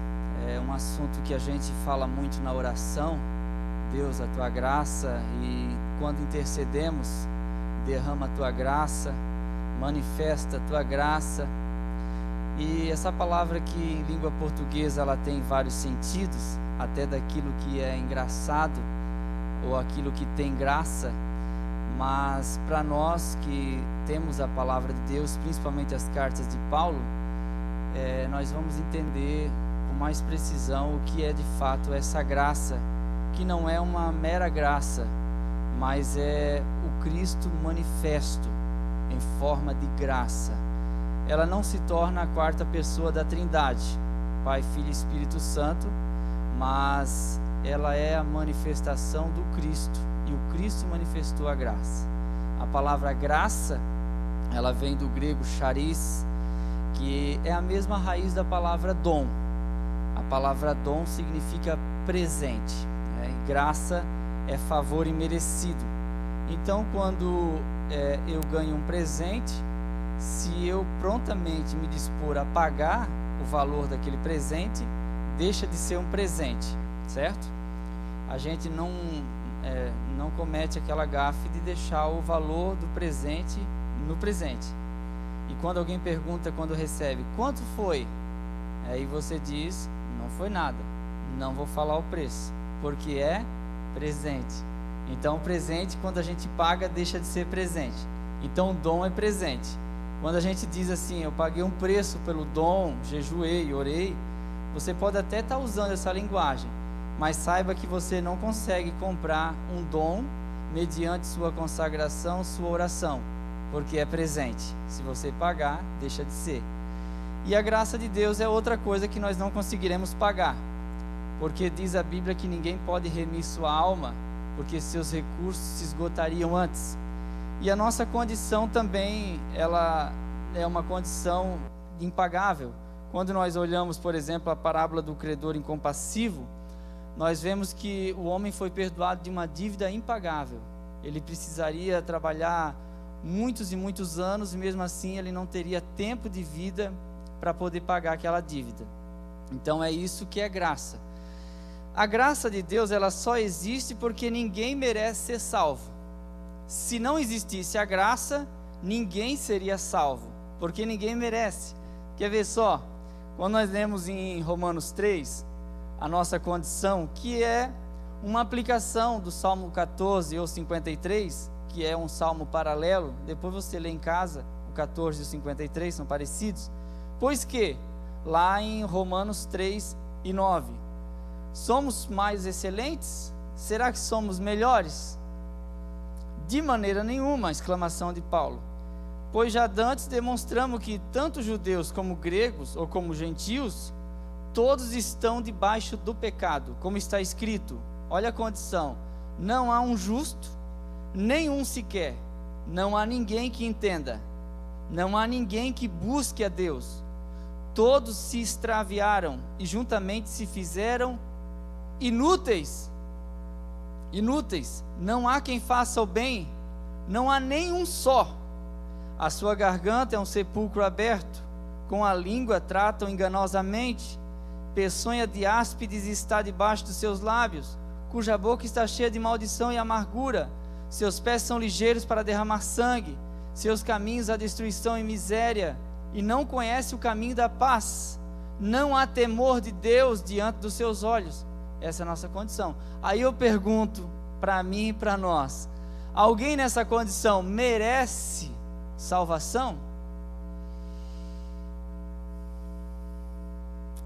É um assunto que a gente fala muito na oração. Deus, a tua graça, e quando intercedemos, derrama a tua graça, manifesta a tua graça. E essa palavra que em língua portuguesa ela tem vários sentidos, até daquilo que é engraçado ou aquilo que tem graça, mas para nós que temos a palavra de Deus, principalmente as cartas de Paulo, nós vamos entender com mais precisão o que é de fato essa graça, que não é uma mera graça, mas é o Cristo manifesto em forma de graça. Ela não se torna a quarta pessoa da Trindade, Pai, Filho e Espírito Santo, mas ela é a manifestação do Cristo, e o Cristo manifestou a graça. A palavra graça, ela vem do grego charis, que é a mesma raiz da palavra dom. A palavra dom significa presente, e graça é favor imerecido. Então, quando eu ganho um presente, se eu prontamente me dispor a pagar o valor daquele presente, deixa de ser um presente, certo? A gente não comete aquela gafe de deixar o valor do presente no presente. E quando alguém pergunta, quando recebe, quanto foi? Aí você diz, não foi nada, não vou falar o preço, porque é presente. Então, presente, quando a gente paga, deixa de ser presente. Então, o dom é presente. Quando a gente diz assim, eu paguei um preço pelo dom, jejuei, orei, você pode até estar usando essa linguagem, mas saiba que você não consegue comprar um dom mediante sua consagração, sua oração, porque é presente. Se você pagar, deixa de ser. E a graça de Deus é outra coisa que nós não conseguiremos pagar, porque diz a Bíblia que ninguém pode remir sua alma, porque seus recursos se esgotariam antes. E a nossa condição também, ela é uma condição impagável. Quando nós olhamos, por exemplo, a parábola do credor incompassivo, nós vemos que o homem foi perdoado de uma dívida impagável. Ele precisaria trabalhar muitos e muitos anos, e mesmo assim ele não teria tempo de vida para poder pagar aquela dívida. Então é isso que é graça. A graça de Deus, ela só existe porque ninguém merece ser salvo. Se não existisse a graça, ninguém seria salvo, porque ninguém merece. Quer ver só? Quando nós lemos em Romanos 3, a nossa condição, que é uma aplicação do Salmo 14 ou 53, que é um salmo paralelo, depois você lê em casa, o 14 e o 53 são parecidos, pois que, lá em Romanos 3 e 9, somos mais excelentes? Será que somos melhores? De maneira nenhuma, exclamação de Paulo. Pois já dantes demonstramos que tanto judeus como gregos ou como gentios, todos estão debaixo do pecado, como está escrito. Olha a condição: não há um justo, nenhum sequer, não há ninguém que entenda, não há ninguém que busque a Deus. Todos se extraviaram e juntamente se fizeram inúteis. Inúteis, não há quem faça o bem, não há nenhum só. A sua garganta é um sepulcro aberto, com a língua tratam enganosamente, peçonha de áspides está debaixo dos seus lábios, cuja boca está cheia de maldição e amargura, seus pés são ligeiros para derramar sangue, seus caminhos a destruição e miséria, e não conhece o caminho da paz, não há temor de Deus diante dos seus olhos. Essa é a nossa condição. Aí eu pergunto para mim e para nós: Alguém nessa condição merece salvação?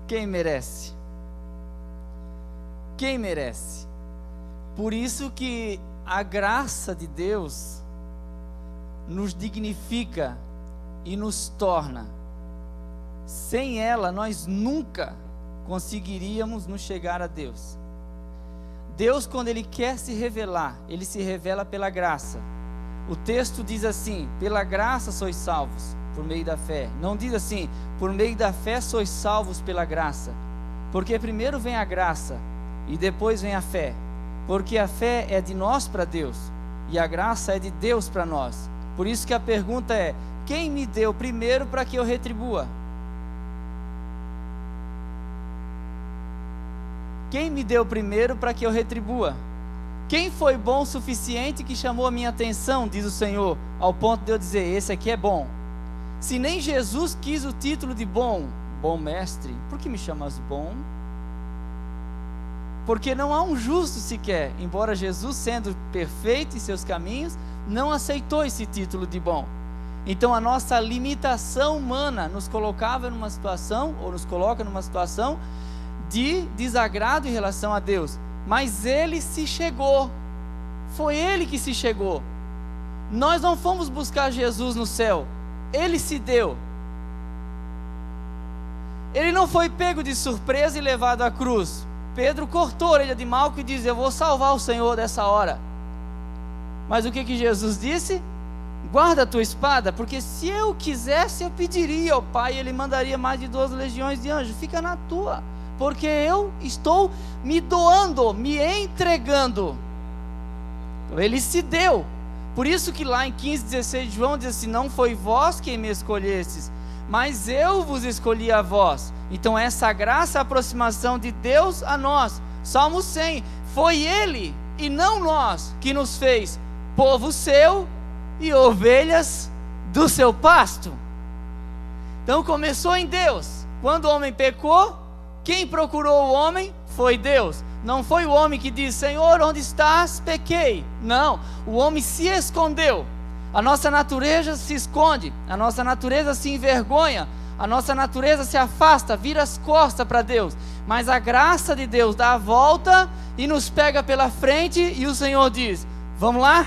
Quem merece? Quem merece? Por isso que a graça de Deus nos dignifica e nos torna. Sem ela, nós nunca conseguiríamos nos chegar a Deus. Deus, quando Ele quer se revelar, Ele se revela pela graça. O texto diz assim: pela graça sois salvos, por meio da fé. Não diz assim: por meio da fé sois salvos pela graça. Porque primeiro vem a graça e depois vem a fé. Porque a fé é de nós para Deus e a graça é de Deus para nós. Por isso que a pergunta é: quem me deu primeiro para que eu retribua? Quem me deu primeiro para que eu retribua? Quem foi bom o suficiente que chamou a minha atenção, diz o Senhor, ao ponto de eu dizer: esse aqui é bom? Se nem Jesus quis o título de bom mestre, por que me chamas bom? Porque não há um justo sequer, embora Jesus, sendo perfeito em seus caminhos, não aceitou esse título de bom. Então a nossa limitação humana nos colocava numa situação, ou nos coloca numa situação de desagrado em relação a Deus. Mas Ele se chegou, foi Ele que se chegou. Nós não fomos buscar Jesus no céu, Ele se deu. Ele não foi pego de surpresa e levado à cruz. Pedro cortou a orelha de Malco e diz: eu vou salvar o Senhor dessa hora. Mas o que Jesus disse? Guarda a tua espada, porque se eu quisesse, eu pediria ao Pai, Ele mandaria mais de 12 legiões de anjos. Fica na tua, porque eu estou me doando, me entregando. Ele se deu. Por isso que lá em 15:16 de João diz assim: não foi vós quem me escolhestes, mas eu vos escolhi a vós. Então essa graça, a aproximação de Deus a nós. Salmo 100, foi Ele e não nós que nos fez povo seu e ovelhas do seu pasto. Então começou em Deus. Quando o homem pecou, quem procurou o homem foi Deus. Não foi o homem que disse: Senhor, onde estás? Pequei. Não, o homem se escondeu. A nossa natureza se esconde, a nossa natureza se envergonha, a nossa natureza se afasta, vira as costas para Deus. Mas a graça de Deus dá a volta e nos pega pela frente, e o Senhor diz: vamos lá?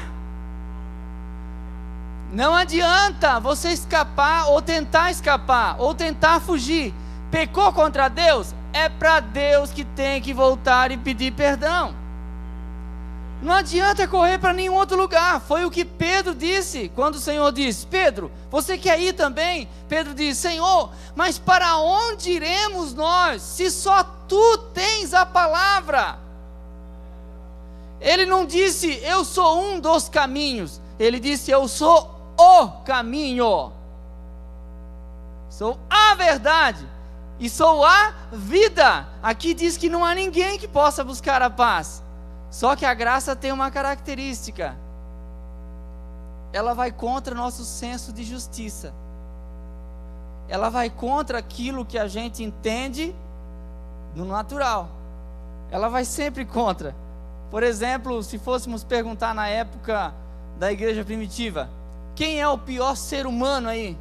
Não adianta você escapar, ou tentar fugir. Pecou contra Deus? É para Deus que tem que voltar e pedir perdão. Não adianta correr para nenhum outro lugar. Foi o que Pedro disse, quando o Senhor disse: Pedro, você quer ir também? Pedro disse: Senhor, mas para onde iremos nós, se só Tu tens a palavra? Ele não disse: eu sou um dos caminhos. Ele disse: eu sou o caminho. Sou a verdade e sou a vida. Aqui diz que não há ninguém que possa buscar a paz. Só que a graça tem uma característica: ela vai contra nosso senso de justiça. Ela vai contra aquilo que a gente entende no natural. Ela vai sempre contra. Por exemplo, se fôssemos perguntar na época da igreja primitiva: quem é o pior ser humano aí,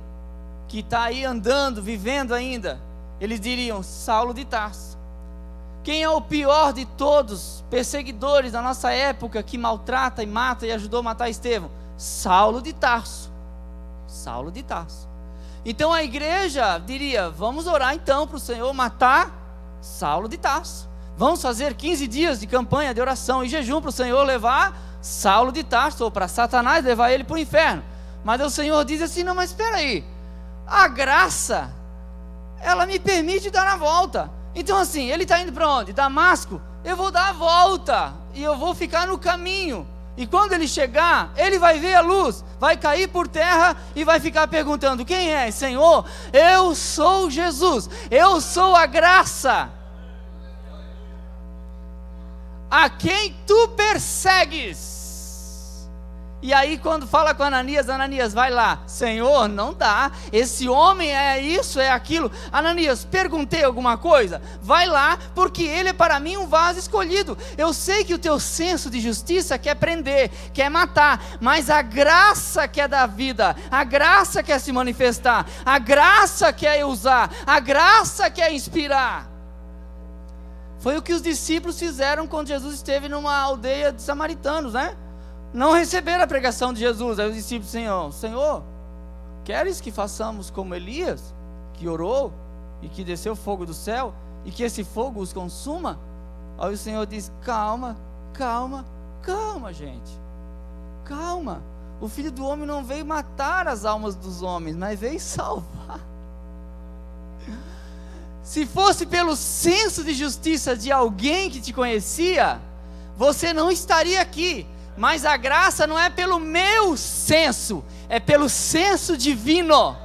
que está aí andando, vivendo ainda? Eles diriam: Saulo de Tarso. Quem é o pior de todos, perseguidores da nossa época, que maltrata e mata e ajudou a matar Estevão? Saulo de Tarso. Saulo de Tarso. Então a igreja diria: vamos orar então para o Senhor matar Saulo de Tarso. Vamos fazer 15 dias de campanha de oração e jejum para o Senhor levar Saulo de Tarso, ou para Satanás levar ele para o inferno. Mas o Senhor diz assim: não, mas espera aí, a graça, ela me permite dar a volta. Então assim, ele está indo para onde? Damasco. Eu vou dar a volta e eu vou ficar no caminho. E quando ele chegar, ele vai ver a luz, vai cair por terra e vai ficar perguntando: quem é, Senhor? Eu sou Jesus, eu sou a graça. A quem tu persegues? E aí quando fala com Ananias, Ananias, vai lá. Senhor, não dá, esse homem é isso, é aquilo. Ananias, perguntei alguma coisa? Vai lá, porque ele é para mim um vaso escolhido. Eu sei que o teu senso de justiça quer prender, quer matar, mas a graça quer dar vida, a graça quer se manifestar, a graça quer usar, a graça quer inspirar. Foi o que os discípulos fizeram quando Jesus esteve numa aldeia de samaritanos, né? Não receberam a pregação de Jesus. Aí os discípulos, Senhor, queres que façamos como Elias, que orou e que desceu fogo do céu e que esse fogo os consuma? Aí o Senhor diz: calma, gente, calma. O Filho do Homem não veio matar as almas dos homens, mas veio salvar. Se fosse pelo senso de justiça de alguém que te conhecia, você não estaria aqui. Mas a graça não é pelo meu senso, é pelo senso divino.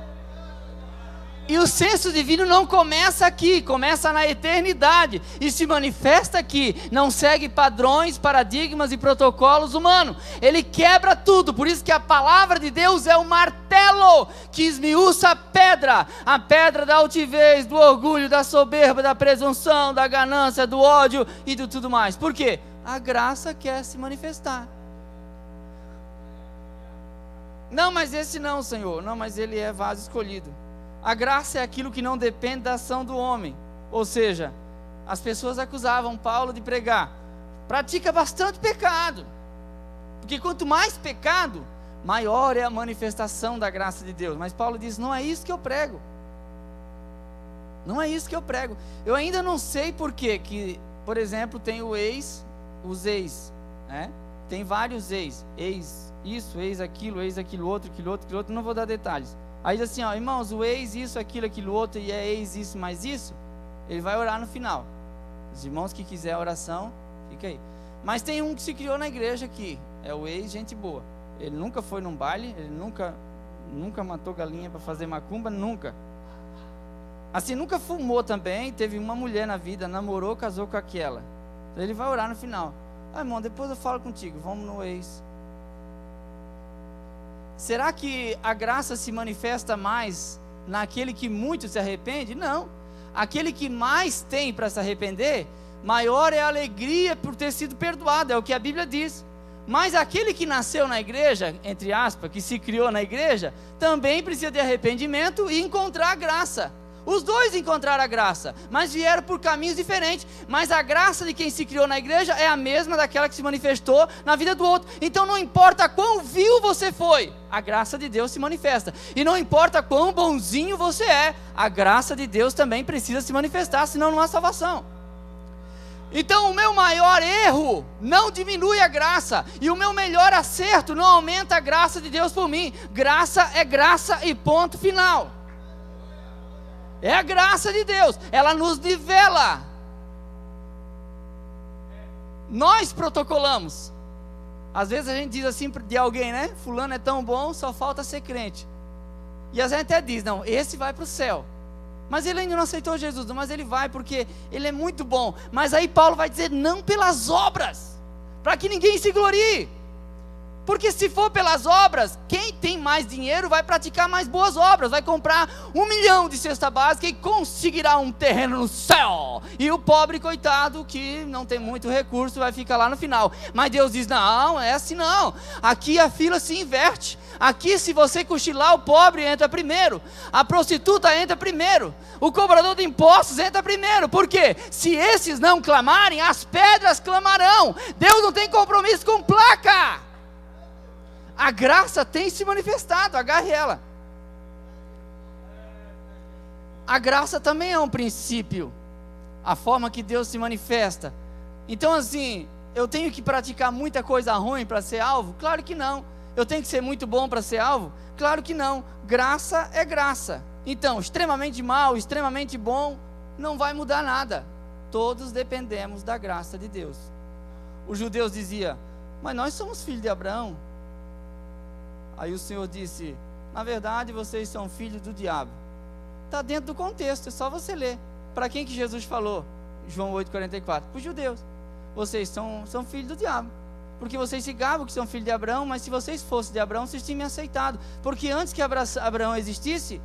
E o senso divino não começa aqui, começa na eternidade e se manifesta aqui. Não segue padrões, paradigmas e protocolos humanos. Ele quebra tudo. Por isso que a palavra de Deus é o martelo que esmiuça a pedra da altivez, do orgulho, da soberba, da presunção, da ganância, do ódio e de tudo mais. Por quê? A graça quer se manifestar. Não, mas esse não, Senhor. Não, mas ele é vaso escolhido. A graça é aquilo que não depende da ação do homem. Ou seja, as pessoas acusavam Paulo de pregar: pratica bastante pecado. Porque quanto mais pecado, maior é a manifestação da graça de Deus. Mas Paulo diz: não é isso que eu prego. Não é isso que eu prego. Eu ainda não sei por que, por exemplo, tem os ex, né? Tem vários ex isso, ex aquilo outro, não vou dar detalhes. Aí diz assim, irmãos, o ex isso, aquilo outro, e é ex isso mais isso, ele vai orar no final. Os irmãos que quiser a oração, fica aí. Mas tem um que se criou na igreja aqui, é o ex gente boa. Ele nunca foi num baile, ele nunca matou galinha para fazer macumba, nunca. Assim, nunca fumou também, teve uma mulher na vida, namorou, casou com aquela. Então ele vai orar no final. Irmão, depois eu falo contigo, vamos no ex. Será que a graça se manifesta mais naquele que muito se arrepende? Não. Aquele que mais tem para se arrepender, maior é a alegria por ter sido perdoado, é o que a Bíblia diz. Mas aquele que nasceu na igreja, entre aspas, que se criou na igreja, também precisa de arrependimento e encontrar graça. Os dois encontraram a graça, mas vieram por caminhos diferentes. Mas a graça de quem se criou na igreja é a mesma daquela que se manifestou na vida do outro. Então não importa quão vil você foi, a graça de Deus se manifesta. E não importa quão bonzinho você é, a graça de Deus também precisa se manifestar, senão não há salvação. Então o meu maior erro não diminui a graça, e o meu melhor acerto não aumenta a graça de Deus por mim. Graça é graça e ponto final. É a graça de Deus, ela nos nivela. Nós protocolamos. Às vezes a gente diz assim de alguém, né? Fulano é tão bom, só falta ser crente. E a gente até diz, não, esse vai para o céu. Mas ele ainda não aceitou Jesus, mas ele vai porque ele é muito bom. Mas aí Paulo vai dizer, não pelas obras, para que ninguém se glorie. Porque se for pelas obras, quem tem mais dinheiro vai praticar mais boas obras, vai comprar 1 milhão de cesta básica e conseguirá um terreno no céu. E o pobre coitado que não tem muito recurso vai ficar lá no final. Mas Deus diz, não, é assim não. Aqui a fila se inverte. Aqui se você cochilar, o pobre entra primeiro. A prostituta entra primeiro. O cobrador de impostos entra primeiro. Por quê? Se esses não clamarem, as pedras clamarão. Deus não tem compromisso com placa. A graça tem se manifestado, agarre ela. A graça também é um princípio, a forma que Deus se manifesta. Então assim, eu tenho que praticar muita coisa ruim para ser alvo? Claro que não. Eu tenho que ser muito bom para ser alvo? Claro que não. Graça é graça. Então, extremamente mal, extremamente bom, não vai mudar nada. Todos dependemos da graça de Deus. Os judeus diziam, mas nós somos filhos de Abraão. Aí o Senhor disse, na verdade vocês são filhos do diabo. Está dentro do contexto, é só você ler. Para quem que Jesus falou? João 8,44, para os judeus. Vocês são filhos do diabo. porque vocês se gabam que são filhos de Abraão, mas se vocês fossem de Abraão, vocês tinham me aceitado, porque antes que Abraão existisse,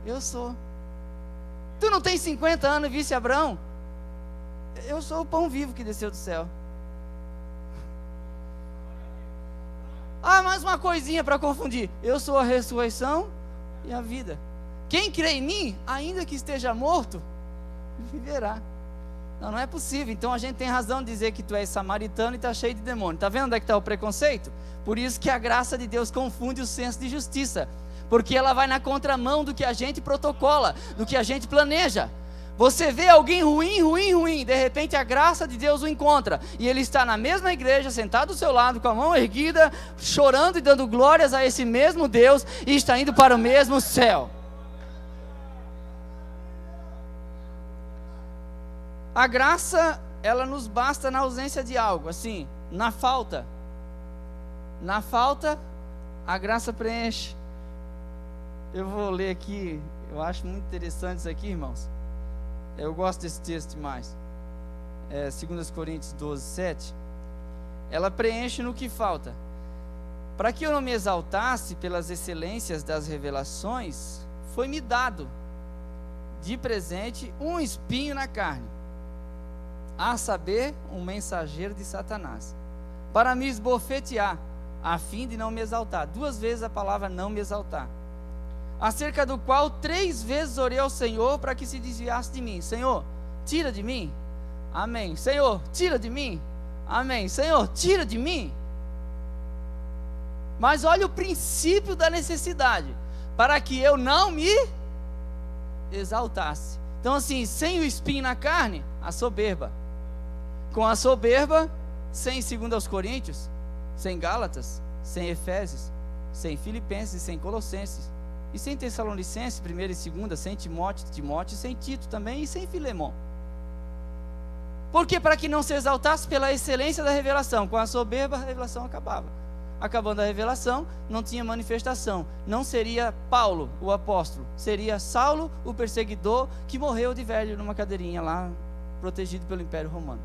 eu sou. Tu não tem 50 anos e visse Abraão? Eu sou o pão vivo que desceu do céu. Ah, mais uma coisinha para confundir. Eu sou a ressurreição e a vida. Quem crê em mim, ainda que esteja morto, viverá. Não é possível. Então a gente tem razão de dizer que tu és samaritano e está cheio de demônio. Está vendo onde é que está o preconceito? Por isso que a graça de Deus confunde o senso de justiça, porque ela vai na contramão do que a gente protocola, do que a gente planeja. Você vê alguém ruim, de repente a graça de Deus o encontra, e ele está na mesma igreja, sentado do seu lado, com a mão erguida, chorando e dando glórias a esse mesmo Deus, e está indo para o mesmo céu. A graça, ela nos basta na ausência de algo, assim, na falta, a graça preenche. Eu vou ler aqui, eu acho muito interessante isso aqui, irmãos. Eu gosto desse texto demais. 2 Coríntios 12, 7. Ela preenche no que falta. Para que eu não me exaltasse pelas excelências das revelações, foi-me dado de presente um espinho na carne, a saber, um mensageiro de Satanás, para me esbofetear, a fim de não me exaltar. 2 vezes a palavra não me exaltar. Acerca do qual 3 vezes orei ao Senhor para que se desviasse de mim. Senhor, tira de mim. Amém. Senhor, tira de mim. Amém. Senhor, tira de mim. Mas olha o princípio da necessidade, para que eu não me exaltasse. Então assim, sem o espinho na carne, a soberba. Com a soberba, sem 2 Coríntios, sem Gálatas, sem Efésios, sem Filipenses, sem Colossenses, e sem Tessalonicenses, 1 e 2, sem Timóteo, sem Tito também, e sem Filemon. Porque para que não se exaltasse pela excelência da revelação. Com a soberba, a revelação acabava. Acabando a revelação, não tinha manifestação. Não seria Paulo, o apóstolo, seria Saulo, o perseguidor, que morreu de velho numa cadeirinha lá, protegido pelo Império Romano.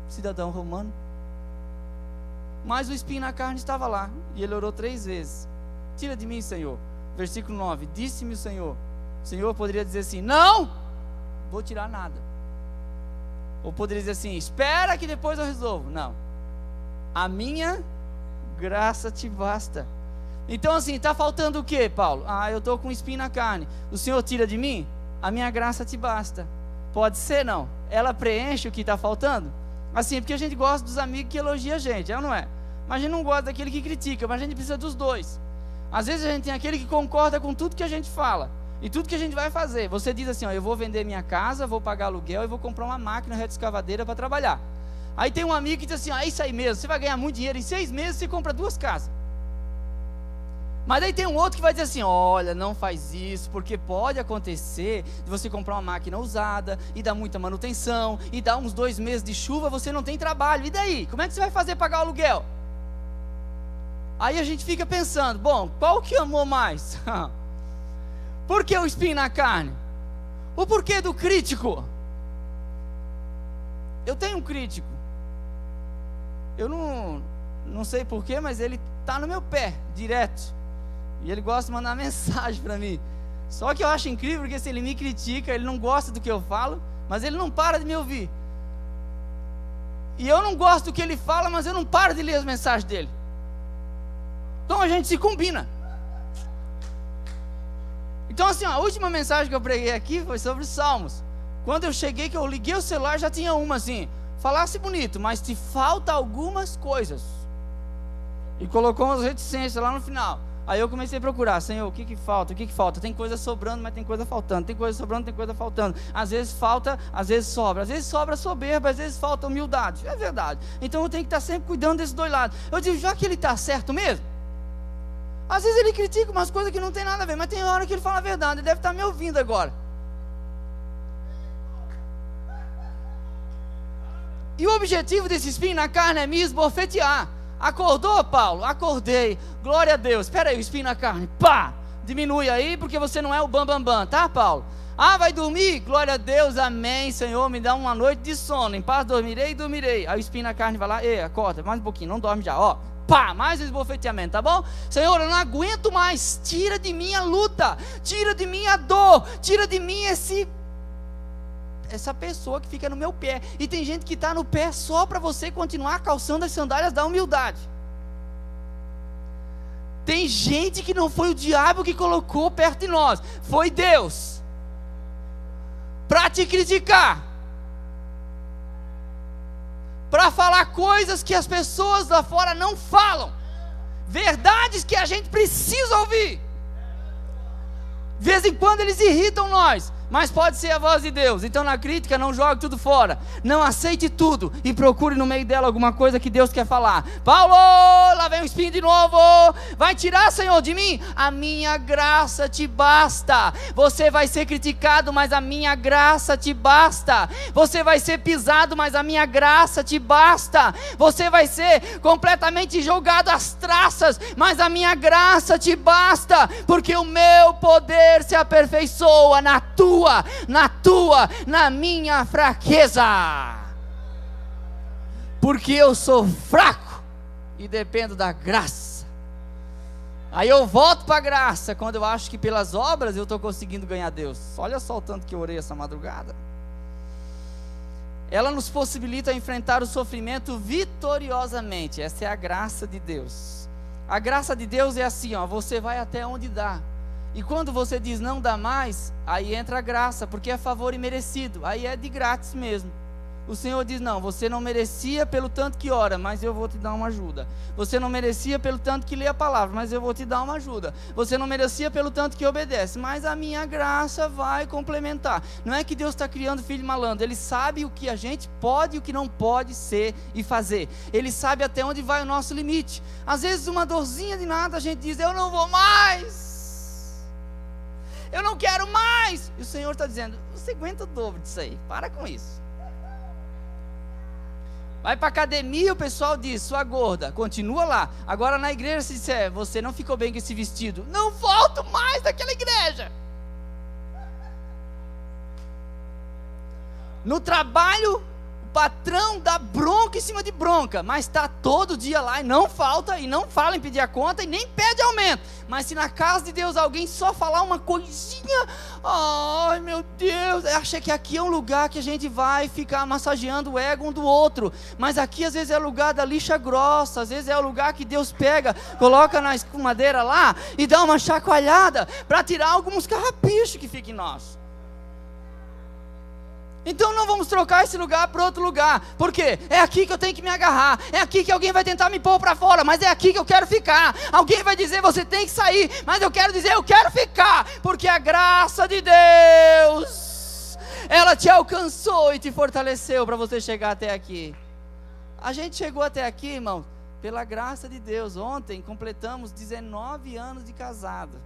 Cidadão romano. Mas o espinho na carne estava lá, e ele orou 3 vezes. Tira de mim, Senhor. Versículo 9, disse-me o Senhor poderia dizer assim, não vou tirar nada. Ou poderia dizer assim, espera que depois eu resolvo. Não, a minha graça te basta. Então assim, está faltando o que, Paulo? Eu estou com espinho na carne. O Senhor tira de mim? A minha graça te basta. Pode ser, não? Ela preenche o que está faltando? Assim, porque a gente gosta dos amigos que elogiam a gente, não é? Mas a gente não gosta daquele que critica, mas a gente precisa dos dois. Às vezes a gente tem aquele que concorda com tudo que a gente fala e tudo que a gente vai fazer. Você diz assim, eu vou vender minha casa, vou pagar aluguel e vou comprar uma máquina retroescavadeira para trabalhar. Aí tem um amigo que diz assim, é isso aí mesmo, você vai ganhar muito dinheiro, em 6 meses você compra 2 casas. Mas aí tem um outro que vai dizer assim, olha, não faz isso, porque pode acontecer de você comprar uma máquina usada e dar muita manutenção e dar uns 2 meses de chuva, você não tem trabalho. E daí? Como é que você vai fazer pagar o aluguel? Aí a gente fica pensando, bom, qual que amou mais? Por que o espinho na carne? O porquê do crítico? Eu tenho um crítico. Eu não sei porquê, mas ele está no meu pé, direto. E ele gosta de mandar mensagem para mim. Só que eu acho incrível, porque se ele me critica, ele não gosta do que eu falo, mas ele não para de me ouvir. E eu não gosto do que ele fala, mas eu não paro de ler as mensagens dele. Então a gente se combina. Então assim, a última mensagem que eu preguei aqui foi sobre Salmos. Quando eu cheguei, que eu liguei o celular, já tinha uma assim, falasse bonito, mas te falta algumas coisas. E colocou umas reticências lá no final. Aí eu comecei a procurar, Senhor, o que que falta? O que que falta? Tem coisa sobrando, mas tem coisa faltando. Tem coisa sobrando, tem coisa faltando. Às vezes falta, às vezes sobra. Às vezes sobra soberba, às vezes falta humildade. É verdade. Então eu tenho que estar sempre cuidando desses 2 lados. Eu digo, já que ele está certo mesmo, às vezes ele critica umas coisas que não tem nada a ver, mas tem hora que ele fala a verdade. Ele deve estar me ouvindo agora. E o objetivo desse espinho na carne é me esbofetear. Acordou, Paulo? Acordei. Glória a Deus. Espera aí, o espinho na carne. Pá! Diminui aí, porque você não é o bambambam, tá, Paulo? Ah, vai dormir? Glória a Deus, amém, Senhor, me dá uma noite de sono, em paz dormirei e dormirei. Aí o espinho na carne vai lá, ei, acorda, mais um pouquinho, não dorme já, ó. Pá, mais esbofeteamento, tá bom? Senhor, eu não aguento mais, tira de mim a luta, tira de mim a dor, tira de mim essa pessoa que fica no meu pé. E tem gente que está no pé só para você continuar calçando as sandálias da humildade. Tem gente que não foi o diabo que colocou perto de nós, foi Deus, para te criticar, para falar coisas que as pessoas lá fora não falam, verdades que a gente precisa ouvir. De vez em quando eles irritam nós, mas pode ser a voz de Deus. Então na crítica não jogue tudo fora, não aceite tudo e procure no meio dela alguma coisa que Deus quer falar. Paulo, lá vem o espinho de novo, vai tirar, Senhor, de mim? A minha graça te basta. Você vai ser criticado, mas a minha graça te basta. Você vai ser pisado, mas a minha graça te basta. Você vai ser completamente jogado às traças, mas a minha graça te basta, porque o meu poder se aperfeiçoa na minha fraqueza, porque eu sou fraco e dependo da graça. Aí eu volto para a graça quando eu acho que pelas obras eu estou conseguindo ganhar Deus. Olha só o tanto que eu orei essa madrugada. Ela nos possibilita enfrentar o sofrimento vitoriosamente. Essa é a graça de Deus. A graça de Deus é assim, ó, você vai até onde dá. E quando você diz não dá mais, aí entra a graça, porque é favor imerecido, aí é de grátis mesmo. O Senhor diz, não, você não merecia pelo tanto que ora, mas eu vou te dar uma ajuda. Você não merecia pelo tanto que lê a palavra, mas eu vou te dar uma ajuda. Você não merecia pelo tanto que obedece, mas a minha graça vai complementar. Não é que Deus está criando filho malandro, Ele sabe o que a gente pode e o que não pode ser e fazer. Ele sabe até onde vai o nosso limite. Às vezes uma dorzinha de nada a gente diz, eu não vou mais, eu não quero mais. E o Senhor está dizendo, você aguenta o dobro disso aí, para com isso. Vai para a academia, o pessoal diz, sua gorda, continua lá. Agora na igreja se disser, você não ficou bem com esse vestido, não volto mais daquela igreja. No trabalho, o patrão dá bronca em cima de bronca, mas está todo dia lá e não falta, e não fala em pedir a conta e nem pede aumento. Mas se na casa de Deus alguém só falar uma coisinha, ai meu Deus, acha que aqui é um lugar que a gente vai ficar massageando o ego um do outro, mas aqui às vezes é o lugar da lixa grossa, às vezes é o lugar que Deus pega, coloca na escumadeira lá e dá uma chacoalhada para tirar alguns carrapichos que ficam em nós. Então não vamos trocar esse lugar para outro lugar. Por quê? É aqui que eu tenho que me agarrar. É aqui que alguém vai tentar me pôr para fora, mas é aqui que eu quero ficar. Alguém vai dizer, você tem que sair, mas eu quero dizer, eu quero ficar. Porque a graça de Deus, ela te alcançou e te fortaleceu para você chegar até aqui. A gente chegou até aqui, irmão, pela graça de Deus. Ontem completamos 19 anos de casado.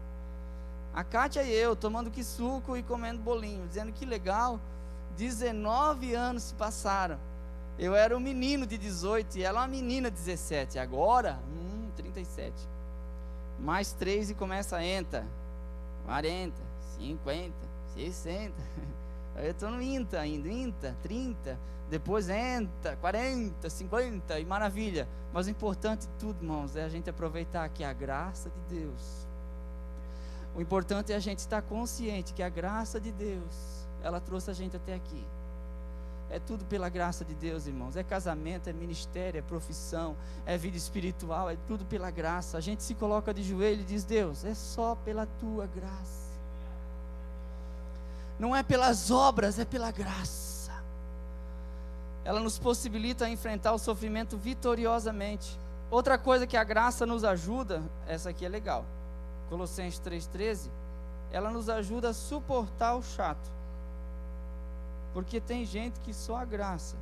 A Kátia e eu tomando que suco e comendo bolinho, dizendo que legal. 19 anos se passaram. Eu era um menino de 18 e ela uma menina de 17. Agora, 37. Mais 3 e começa a entrar. 40, 50, 60. Eu estou no INTA ainda, 30. Depois entra, 40, 50 e maravilha. Mas o importante de tudo, irmãos, é a gente aproveitar que a graça de Deus. O importante é a gente estar consciente que a graça de Deus, ela trouxe a gente até aqui. É tudo pela graça de Deus, irmãos. É casamento, é ministério, é profissão, é vida espiritual, é tudo pela graça. A gente se coloca de joelho e diz, Deus, é só pela tua graça. Não é pelas obras, é pela graça. Ela nos possibilita enfrentar o sofrimento vitoriosamente. Outra coisa que a graça nos ajuda, essa aqui é legal. Colossenses 3,13, ela nos ajuda a suportar o chato. Porque tem gente que só a graça.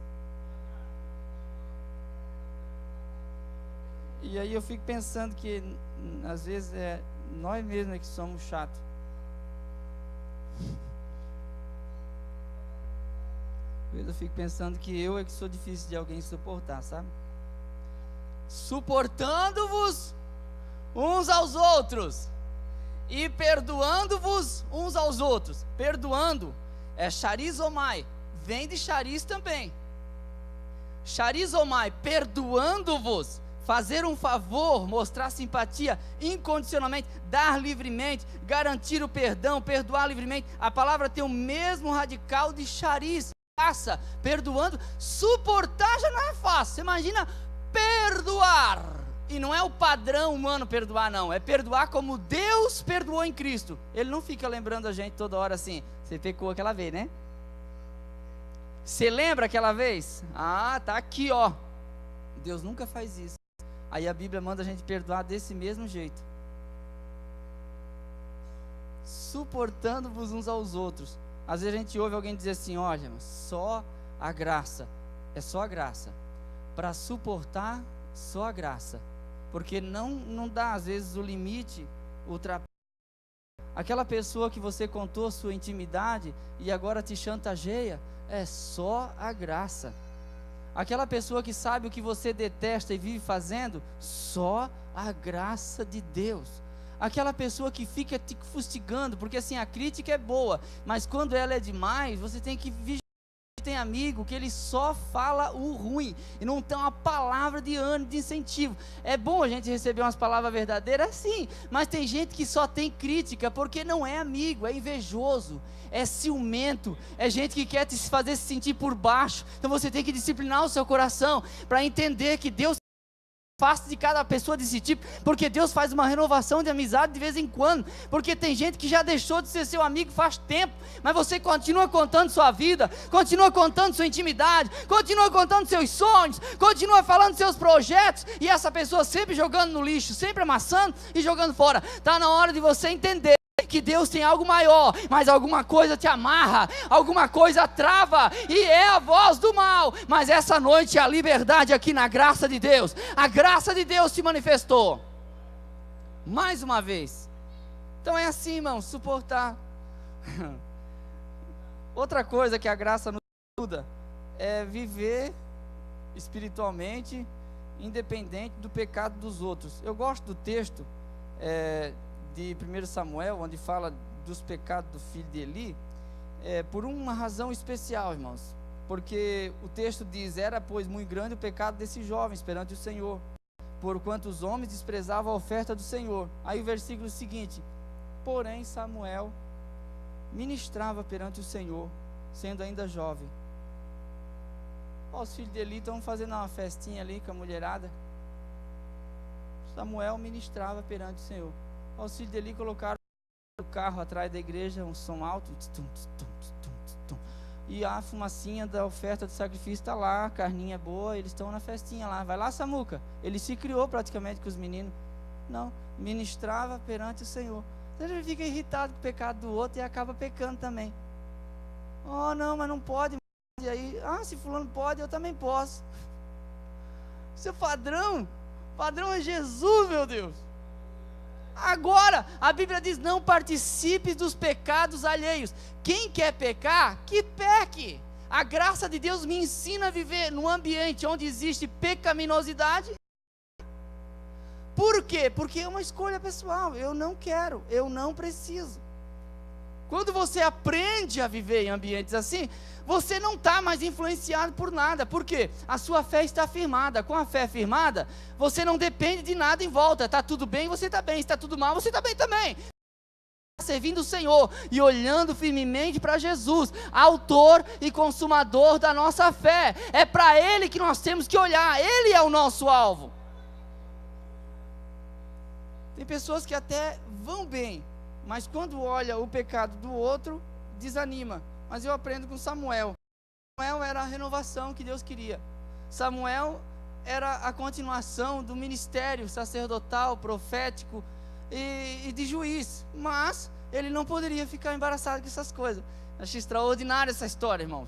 E aí eu fico pensando que às vezes é nós mesmos que somos chatos. Às vezes eu fico pensando que eu é que sou difícil de alguém suportar, sabe? Suportando-vos uns aos outros E perdoando-vos uns aos outros. Perdoando é charizomai, vem de chariz também. Charizomai, perdoando-vos, fazer um favor, mostrar simpatia incondicionalmente, dar livremente, garantir o perdão, perdoar livremente. A palavra tem o mesmo radical de chariz, graça, perdoando. Suportar já não é fácil. Você imagina perdoar. E não é o padrão humano perdoar, não. É perdoar como Deus perdoou em Cristo. Ele não fica lembrando a gente toda hora assim: você pecou aquela vez, né? Você lembra aquela vez? Ah, tá aqui, ó. Deus nunca faz isso. Aí a Bíblia manda a gente perdoar desse mesmo jeito. Suportando-vos uns aos outros. Às vezes a gente ouve alguém dizer assim: olha, só a graça. É só a graça. Para suportar, só a graça. Porque não dá, às vezes, o limite ultrapassa. Aquela pessoa que você contou sua intimidade e agora te chantageia, é só a graça. Aquela pessoa que sabe o que você detesta e vive fazendo, só a graça de Deus. Aquela pessoa que fica te fustigando, porque assim, a crítica é boa, mas quando ela é demais, você tem que vigiar. Tem amigo que ele só fala o ruim e não tem uma palavra de ânimo, de incentivo. É bom a gente receber umas palavras verdadeiras, sim, mas tem gente que só tem crítica porque não é amigo, é invejoso, é ciumento, é gente que quer te fazer se sentir por baixo. Então você tem que disciplinar o seu coração para entender que Deus afasta de cada pessoa desse tipo, porque Deus faz uma renovação de amizade de vez em quando, porque tem gente que já deixou de ser seu amigo faz tempo, mas você continua contando sua vida, continua contando sua intimidade, continua contando seus sonhos, continua falando seus projetos, e essa pessoa sempre jogando no lixo, sempre amassando e jogando fora. Está na hora de você entender que Deus tem algo maior, mas alguma coisa te amarra, alguma coisa trava, e é a voz do mal. Mas essa noite é a liberdade aqui na graça de Deus. A graça de Deus se manifestou mais uma vez. Então é assim, irmão, suportar. Outra coisa que a graça nos ajuda é viver espiritualmente independente do pecado dos outros. Eu gosto do texto de 1 Samuel, onde fala dos pecados do filho de Eli, por uma razão especial, irmãos, porque o texto diz: era pois muito grande o pecado desses jovens perante o Senhor, porquanto os homens desprezavam a oferta do Senhor. Aí o versículo seguinte: porém Samuel ministrava perante o Senhor, sendo ainda jovem. Os filhos de Eli estão fazendo uma festinha ali com a mulherada. Samuel ministrava perante o Senhor. Os filhos de Eli colocaram o carro atrás da igreja, um som alto, e a fumacinha da oferta do sacrifício está lá, a carninha boa, eles estão na festinha lá. Vai lá, Samuca. Ele se criou praticamente com os meninos. Não, ministrava perante o Senhor. Então ele fica irritado com o pecado do outro e acaba pecando também. Oh, não, mas não pode. E aí, se fulano pode, eu também posso. Seu padrão é Jesus, meu Deus. Agora, a Bíblia diz: não participe dos pecados alheios. Quem quer pecar, que peque. A graça de Deus me ensina a viver num ambiente onde existe pecaminosidade. Por quê? Porque é uma escolha pessoal. Eu não quero, eu não preciso. Quando você aprende a viver em ambientes assim, você não está mais influenciado por nada. Por quê? A sua fé está firmada. Com a fé firmada, você não depende de nada em volta. Está tudo bem, você está bem. Está tudo mal, você está bem também. Servindo o Senhor e olhando firmemente para Jesus, autor e consumador da nossa fé. É para Ele que nós temos que olhar. Ele é o nosso alvo. Tem pessoas que até vão bem, mas quando olha o pecado do outro, desanima. Mas eu aprendo com Samuel. Samuel era a renovação que Deus queria. Samuel era a continuação do ministério sacerdotal, profético e de juiz. Mas ele não poderia ficar embaraçado com essas coisas. Acho extraordinária essa história, irmãos.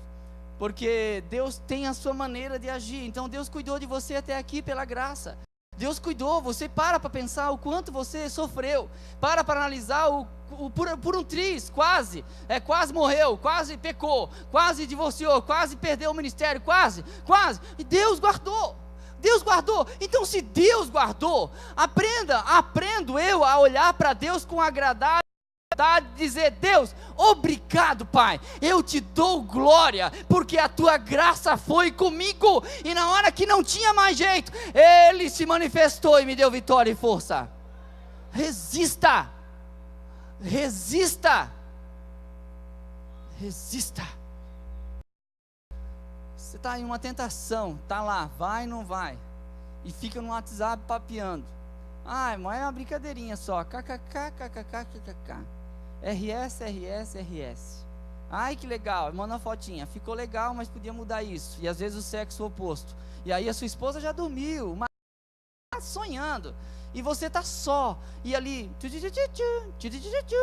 Porque Deus tem a sua maneira de agir. Então Deus cuidou de você até aqui pela graça. Deus cuidou, você para pensar o quanto você sofreu, para analisar por um triz, quase morreu, quase pecou, quase divorciou, quase perdeu o ministério, quase, e Deus guardou. Deus guardou. Então, se Deus guardou, aprendo eu a olhar para Deus com agradável, dizer: Deus, obrigado, Pai, eu te dou glória, porque a tua graça foi comigo, e na hora que não tinha mais jeito, Ele se manifestou e me deu vitória e força. Resista, resista, resista. Você está em uma tentação, está lá, vai ou não vai, e fica no WhatsApp papeando. Mas é uma brincadeirinha só, kkkkkkkk. RS. Ai, que legal, manda uma fotinha. Ficou legal, mas podia mudar isso. E às vezes o sexo oposto. E aí a sua esposa já dormiu, mas está sonhando. E você está só. E ali,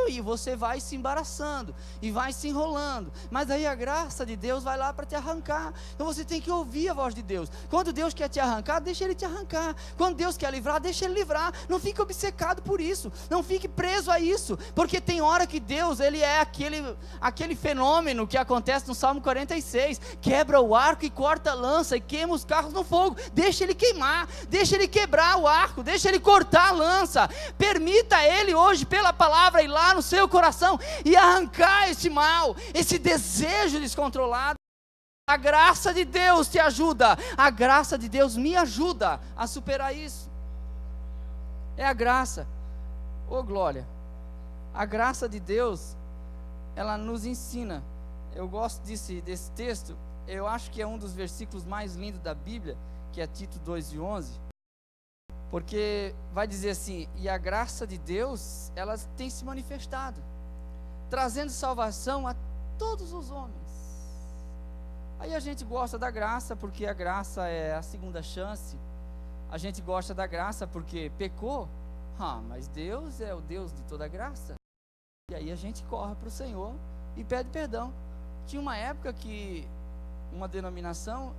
e você vai se embaraçando. E vai se enrolando. Mas aí a graça de Deus vai lá para te arrancar. Então você tem que ouvir a voz de Deus. Quando Deus quer te arrancar, deixa Ele te arrancar. Quando Deus quer livrar, deixa Ele livrar. Não fique obcecado por isso. Não fique preso a isso. Porque tem hora que Deus, Ele é aquele fenômeno que acontece no Salmo 46. Quebra o arco e corta a lança e queima os carros no fogo. Deixa Ele queimar. Deixa Ele quebrar o arco. Deixa Ele cortar a lança. Permita Ele hoje, pela palavra, ir lá no seu coração e arrancar esse mal, esse desejo descontrolado. A graça de Deus te ajuda. A graça de Deus me ajuda a superar isso. É a graça. Ô glória. A graça de Deus, ela nos ensina. Eu gosto desse texto. Eu acho que é um dos versículos mais lindos da Bíblia, que é Tito 2:11. Porque vai dizer assim: e a graça de Deus, ela tem se manifestado, trazendo salvação a todos os homens. Aí a gente gosta da graça, porque a graça é a segunda chance. A gente gosta da graça porque pecou. Mas Deus é o Deus de toda graça. E aí a gente corre para o Senhor e pede perdão. Tinha uma época que uma denominação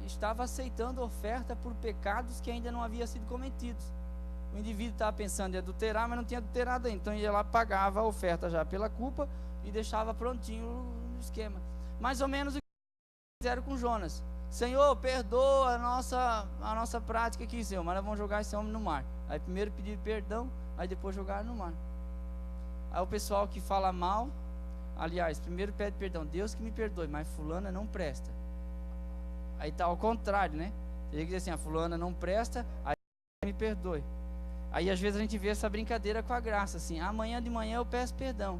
estava aceitando oferta por pecados que ainda não haviam sido cometidos. O indivíduo estava pensando em adulterar, mas não tinha adulterado ainda. Então ia lá, pagava a oferta já pela culpa e deixava prontinho o esquema. Mais ou menos o que fizeram com Jonas. Senhor, perdoa a nossa prática aqui, Senhor, mas nós vamos jogar esse homem no mar. Aí primeiro pediram perdão, aí depois jogaram no mar. Aí o pessoal que fala mal, aliás, primeiro pede perdão: Deus que me perdoe, mas fulana não presta. Aí está ao contrário, né? Ele diz assim: a fulana não presta, aí me perdoe. Aí às vezes a gente vê essa brincadeira com a graça, assim: amanhã de manhã eu peço perdão.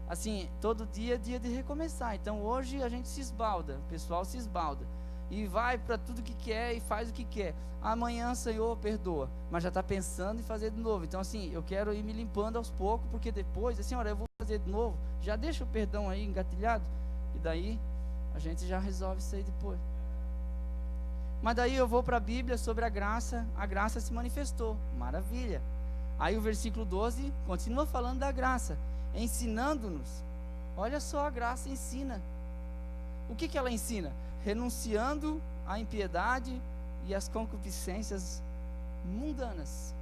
Assim, todo dia é dia de recomeçar. Então hoje a gente se esbalda, o pessoal se esbalda e vai para tudo que quer e faz o que quer. Amanhã, Senhor, perdoa, mas já está pensando em fazer de novo. Então assim, eu quero ir me limpando aos poucos, porque depois, assim, olha, eu vou fazer de novo. Já deixa o perdão aí engatilhado, e daí a gente já resolve isso aí depois. Mas daí eu vou para a Bíblia sobre a graça se manifestou, maravilha. Aí o versículo 12 continua falando da graça, ensinando-nos. Olha só, a graça ensina. O que ela ensina? Renunciando à impiedade e às concupiscências mundanas.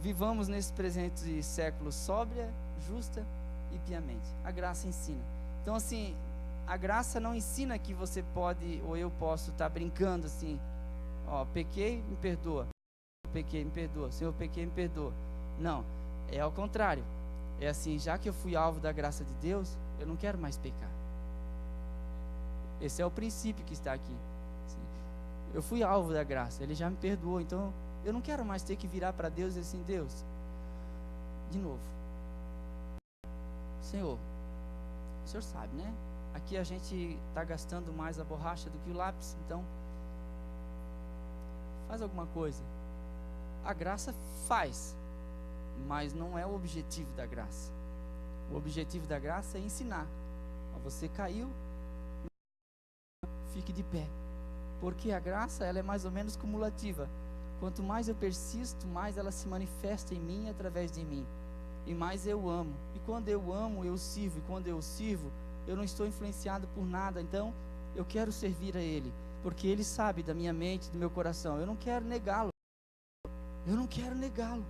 Vivamos nesse presente século sóbria, justa e piamente. A graça ensina. Então assim, a graça não ensina que você pode, ou eu posso estar brincando assim: pequei, me perdoa. Pequei, me perdoa. Senhor, pequei, me perdoa. Não, é ao contrário. É assim: já que eu fui alvo da graça de Deus, eu não quero mais pecar. Esse é o princípio que está aqui. Eu fui alvo da graça, Ele já me perdoou, então eu não quero mais ter que virar para Deus e dizer assim: Deus, de novo, Senhor, o Senhor sabe, né? Aqui a gente está gastando mais a borracha do que o lápis, então faz alguma coisa. A graça faz, mas não é o objetivo da graça. O objetivo da graça é ensinar. Você caiu, fique de pé, porque a graça, ela é mais ou menos cumulativa. Quanto mais eu persisto, mais ela se manifesta em mim, através de mim, e mais eu amo. E quando eu amo, eu sirvo. E quando eu sirvo, eu não estou influenciado por nada. Então eu quero servir a Ele, porque Ele sabe da minha mente, do meu coração. Eu não quero negá-lo. Eu não quero negá-lo,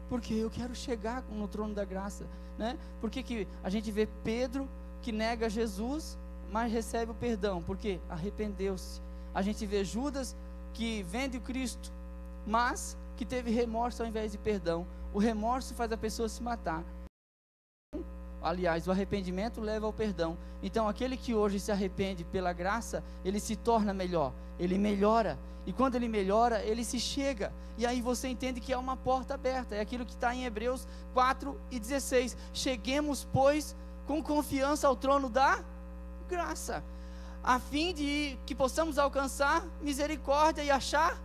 porque eu quero chegar no trono da graça, né? Porque que a gente vê Pedro que nega Jesus, mas recebe o perdão, porque arrependeu-se. A gente vê Judas que vende o Cristo, mas que teve remorso ao invés de perdão. O remorso faz a pessoa se matar. Aliás, o arrependimento leva ao perdão. Então, aquele que hoje se arrepende pela graça, ele se torna melhor, ele melhora. E quando ele melhora, ele se chega. E aí você entende que é uma porta aberta. É aquilo que está em Hebreus 4:16. Cheguemos, pois, com confiança ao trono da graça, a fim de que possamos alcançar misericórdia e achar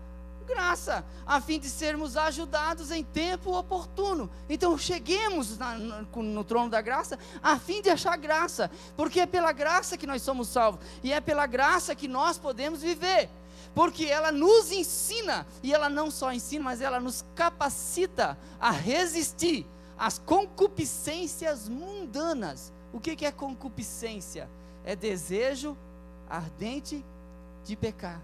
graça, a fim de sermos ajudados em tempo oportuno. Então cheguemos no trono da graça, a fim de achar graça, porque é pela graça que nós somos salvos, e é pela graça que nós podemos viver, porque ela nos ensina, e ela não só ensina, mas ela nos capacita a resistir às concupiscências mundanas. O que é concupiscência? É desejo ardente de pecar.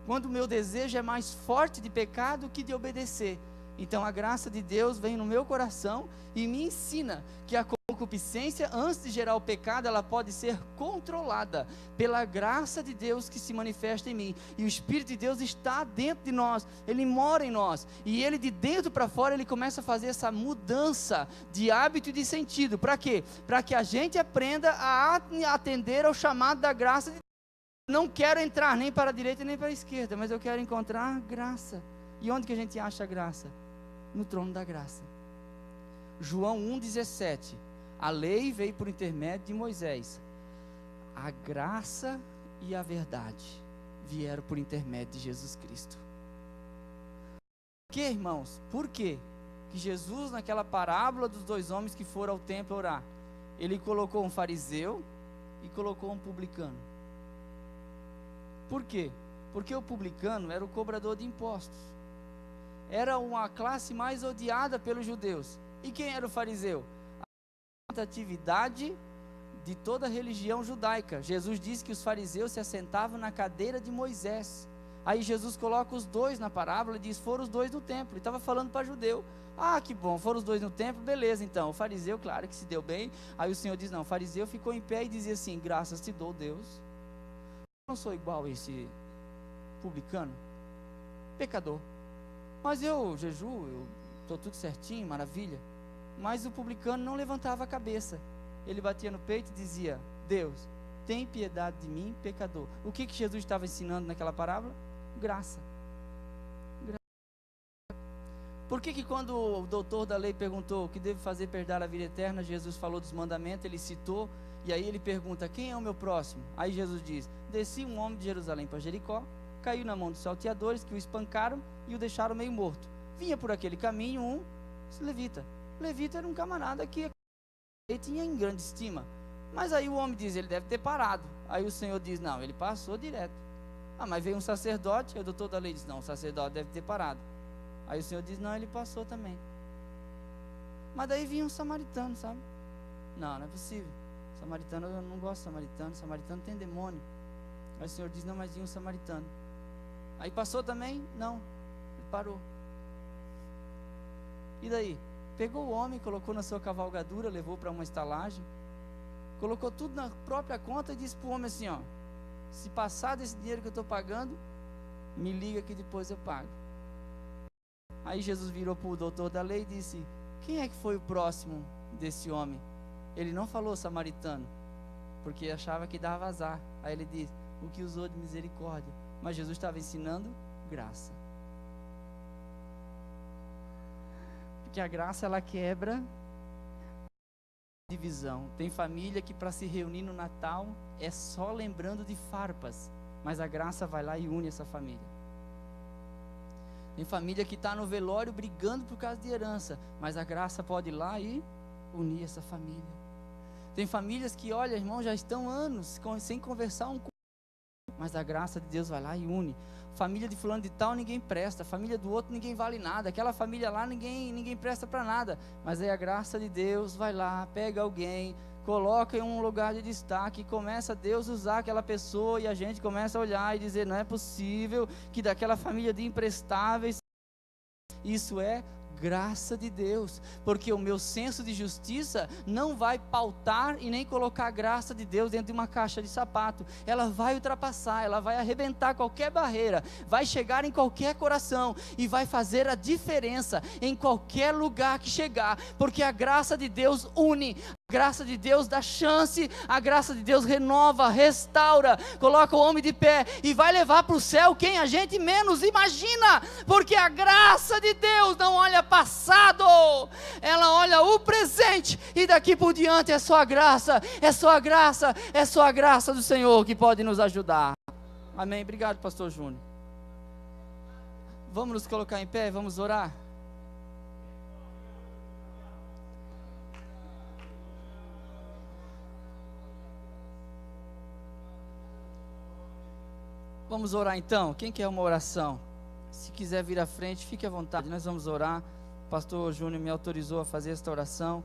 Quando o meu desejo é mais forte de pecar do que de obedecer. Então a graça de Deus vem no meu coração e me ensina que a concupiscência, antes de gerar o pecado, ela pode ser controlada pela graça de Deus que se manifesta em mim. E o Espírito de Deus está dentro de nós, ele mora em nós. E ele, de dentro para fora, ele começa a fazer essa mudança de hábito e de sentido. Para quê? Para que a gente aprenda a atender ao chamado da graça de Deus. Não quero entrar nem para a direita nem para a esquerda, mas eu quero encontrar graça. E onde que a gente acha graça? No trono da graça. João 1,17. A lei veio por intermédio de Moisés. A graça e a verdade vieram por intermédio de Jesus Cristo. Por quê, irmãos? Por quê? Que Jesus, naquela parábola dos dois homens que foram ao templo orar, ele colocou um fariseu e colocou um publicano. Por quê? Porque o publicano era o cobrador de impostos. Era uma classe mais odiada pelos judeus. E quem era o fariseu? A representatividade de toda a religião judaica. Jesus disse que os fariseus se assentavam na cadeira de Moisés. Aí Jesus coloca os dois na parábola e diz: foram os dois no templo. Ele estava falando para judeu. Ah, que bom, foram os dois no templo, beleza então. O fariseu, claro que se deu bem. Aí o Senhor diz: não, o fariseu ficou em pé e dizia assim: graças te dou, Deus. Eu não sou igual a esse publicano, pecador. Mas eu jejuo, eu estou tudo certinho, maravilha. Mas o publicano não levantava a cabeça. Ele batia no peito e dizia: Deus, tem piedade de mim, pecador. O que Jesus estava ensinando naquela parábola? Graça. Por que quando o doutor da lei perguntou o que devo fazer para herdar a vida eterna, Jesus falou dos mandamentos, ele citou, e aí ele pergunta: quem é o meu próximo? Aí Jesus diz: descia um homem de Jerusalém para Jericó, caiu na mão dos salteadores, que o espancaram e o deixaram meio morto. Vinha por aquele caminho um levita. Levita era um camarada que ele tinha em grande estima. Mas aí o homem diz: ele deve ter parado. Aí o Senhor diz: não, ele passou direto. Ah, mas veio um sacerdote. Aí o doutor da lei diz: não, o sacerdote deve ter parado. Aí o Senhor diz: não, ele passou também. Mas daí vinha um samaritano, sabe? Não, não é possível. Samaritano, eu não gosto de samaritano. Samaritano tem demônio. Aí o Senhor diz: não, mas vinha um samaritano. Aí passou também? Não, ele parou. E daí? Pegou o homem, colocou na sua cavalgadura, levou para uma estalagem, colocou tudo na própria conta e disse para o homem assim: ó, se passar desse dinheiro que eu estou pagando, me liga que depois eu pago. Aí Jesus virou para o doutor da lei e disse: quem é que foi o próximo desse homem? Ele não falou samaritano, porque achava que dava azar. Aí ele disse: o que usou de misericórdia. Mas Jesus estava ensinando graça. Porque a graça, ela quebra divisão. Tem família que para se reunir no Natal é só lembrando de farpas, mas a graça vai lá e une essa família. Tem família que está no velório brigando por causa de herança, mas a graça pode ir lá e unir essa família. Tem famílias que, olha, irmão, já estão anos sem conversar um com o outro, mas a graça de Deus vai lá e une. Família de fulano de tal ninguém presta, família do outro ninguém vale nada, aquela família lá ninguém presta para nada, mas aí a graça de Deus vai lá, pega alguém, coloca em um lugar de destaque, e começa a Deus usar aquela pessoa, e a gente começa a olhar e dizer: não é possível que daquela família de imprestáveis, isso é graça de Deus, porque o meu senso de justiça não vai pautar e nem colocar a graça de Deus dentro de uma caixa de sapato. Ela vai ultrapassar, ela vai arrebentar qualquer barreira, vai chegar em qualquer coração e vai fazer a diferença em qualquer lugar que chegar, porque a graça de Deus une, a graça de Deus dá chance, a graça de Deus renova, restaura, coloca o homem de pé e vai levar para o céu quem a gente menos imagina, porque a graça de Deus não olha passado, ela olha o presente, e daqui por diante é só a graça, é só a graça, é só a graça do Senhor que pode nos ajudar. Amém. Obrigado, pastor Júnior. Vamos nos colocar em pé, vamos orar. Vamos orar então. Quem quer uma oração? Se quiser vir à frente, fique à vontade. Nós vamos orar. O pastor Júnior me autorizou a fazer esta oração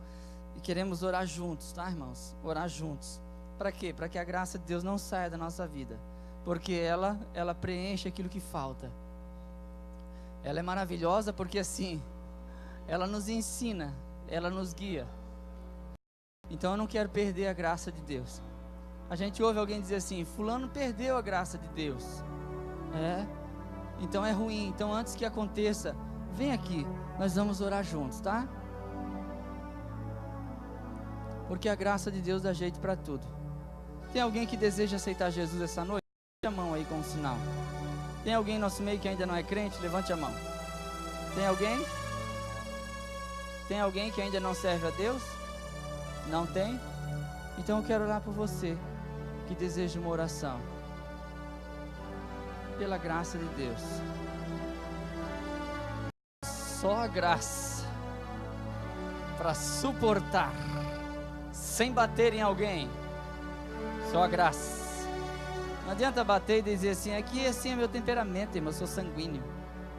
e queremos orar juntos, tá, irmãos? Orar juntos. Para quê? Para que a graça de Deus não saia da nossa vida, porque ela preenche aquilo que falta. Ela é maravilhosa porque assim, ela nos ensina, ela nos guia. Então eu não quero perder a graça de Deus. A gente ouve alguém dizer assim: fulano perdeu a graça de Deus. Então é ruim. Então antes que aconteça, vem aqui, nós vamos orar juntos, tá? Porque a graça de Deus dá jeito para tudo. Tem alguém que deseja aceitar Jesus essa noite? Levante a mão aí com um sinal. Tem alguém em nosso meio que ainda não é crente? Levante a mão. Tem alguém? Tem alguém que ainda não serve a Deus? Não tem? Então eu quero orar por você que deseja uma oração. Pela graça de Deus. Só a graça para suportar sem bater em alguém. Só a graça. Não adianta bater e dizer assim: aqui assim é meu temperamento, irmão, eu sou sanguíneo.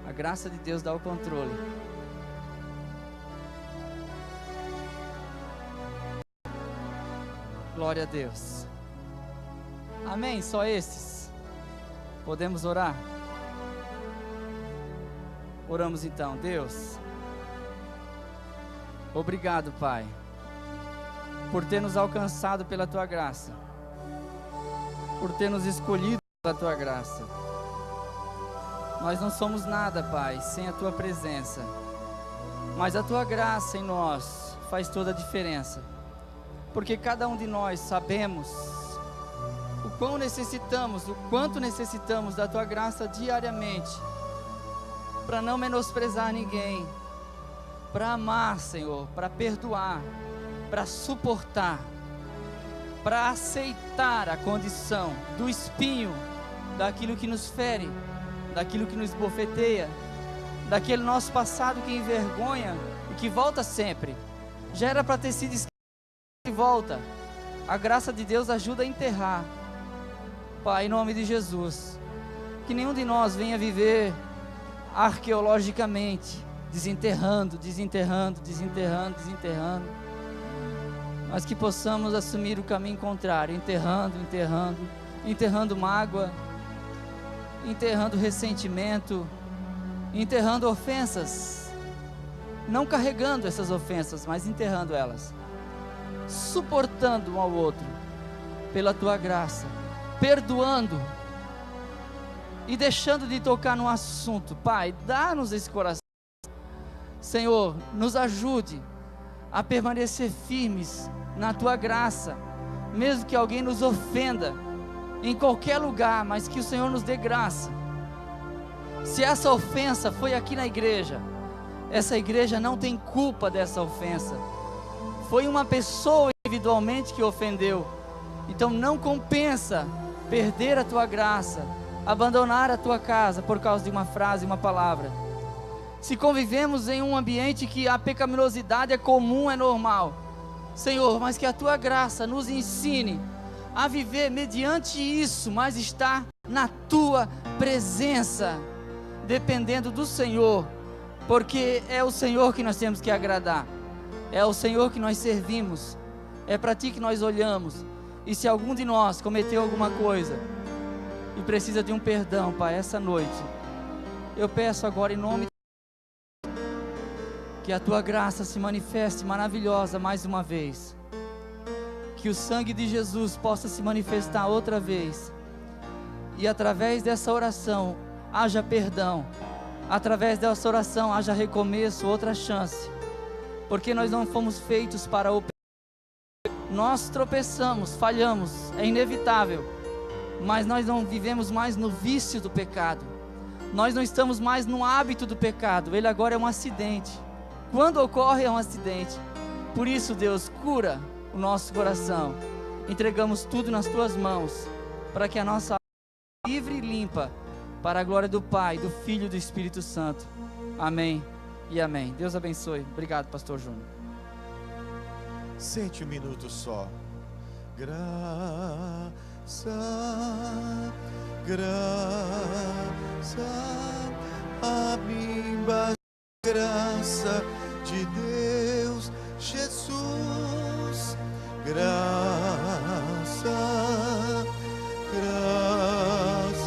A graça de Deus dá o controle. Glória a Deus. Amém? Só esses? Podemos orar? Oramos então. Deus, obrigado, Pai, por ter nos alcançado pela Tua graça, por ter nos escolhido pela Tua graça. Nós não somos nada, Pai, sem a Tua presença, mas a Tua graça em nós faz toda a diferença, porque cada um de nós sabemos o quão necessitamos, o quanto necessitamos da Tua graça diariamente, para não menosprezar ninguém, para amar, Senhor, para perdoar, para suportar, para aceitar a condição do espinho, daquilo que nos fere, daquilo que nos bofeteia, daquele nosso passado que envergonha e que volta sempre. Já era para ter sido esquecido e volta. A graça de Deus ajuda a enterrar. Pai, em nome de Jesus, que nenhum de nós venha viver arqueologicamente, desenterrando, mas que possamos assumir o caminho contrário, enterrando mágoa, enterrando ressentimento, enterrando ofensas, não carregando essas ofensas, mas enterrando elas, suportando um ao outro, pela Tua graça, perdoando e deixando de tocar no assunto. Pai, dá-nos esse coração. Senhor, nos ajude a permanecer firmes na Tua graça, mesmo que alguém nos ofenda em qualquer lugar, mas que o Senhor nos dê graça. Se essa ofensa foi aqui na igreja, essa igreja não tem culpa dessa ofensa, foi uma pessoa individualmente que ofendeu. Então não compensa perder a Tua graça, abandonar a Tua casa por causa de uma frase, uma palavra. Se convivemos em um ambiente que a pecaminosidade é comum, é normal, Senhor, mas que a Tua graça nos ensine a viver mediante isso, mas estar na Tua presença, dependendo do Senhor, porque é o Senhor que nós temos que agradar, é o Senhor que nós servimos, é para Ti que nós olhamos. E se algum de nós cometeu alguma coisa e precisa de um perdão, Pai, essa noite, eu peço agora em nome Que a tua graça se manifeste maravilhosa mais uma vez. Que o sangue de Jesus possa se manifestar outra vez. E através dessa oração haja perdão. Através dessa oração haja recomeço, outra chance. Porque nós não fomos feitos para o pecado. Nós tropeçamos, falhamos, é inevitável. Mas nós não vivemos mais no vício do pecado. Nós não estamos mais no hábito do pecado. Ele agora é um acidente. Quando ocorre, é um acidente. Por isso, Deus, cura o nosso coração. Entregamos tudo nas tuas mãos, para que a nossa alma seja livre e limpa, para a glória do Pai, do Filho e do Espírito Santo. Amém e amém. Deus abençoe. Obrigado, pastor Júnior. Sente um minuto só. Graça, graça, a mim basta graça de Deus, Jesus. Graça, graça,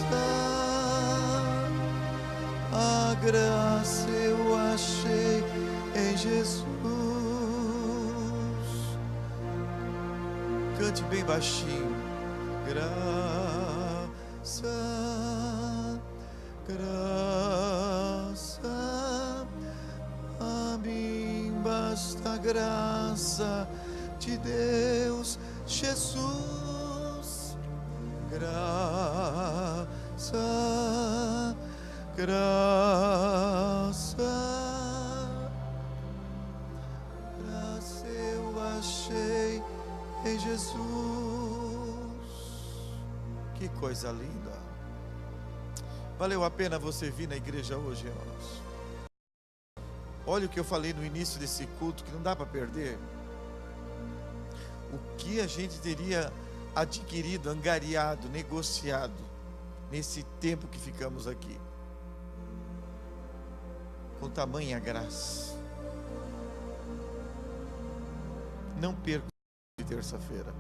a graça eu achei em Jesus. Cante bem baixinho. Graça, graça, a mim basta a graça de Deus, Jesus. Graça, graça, graça eu achei em Jesus. Que coisa linda. Valeu a pena você vir na igreja hoje, irmãos. Olha o que eu falei no início desse culto, que não dá para perder. O que a gente teria adquirido, angariado, negociado nesse tempo que ficamos aqui, com tamanha graça. Não perca de terça-feira.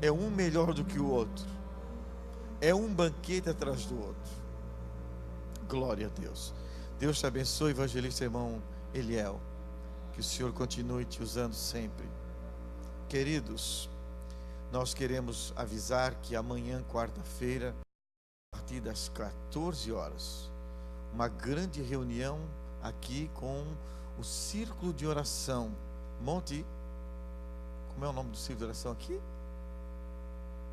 É um melhor do que o outro. É um banquete atrás do outro. Glória a Deus. Deus te abençoe, evangelista irmão Eliel. Que o Senhor continue te usando sempre. Queridos, nós queremos avisar que amanhã, quarta-feira, a partir das 14 horas, uma grande reunião aqui com o Círculo de Oração Monte. Como é o nome do círculo de oração aqui?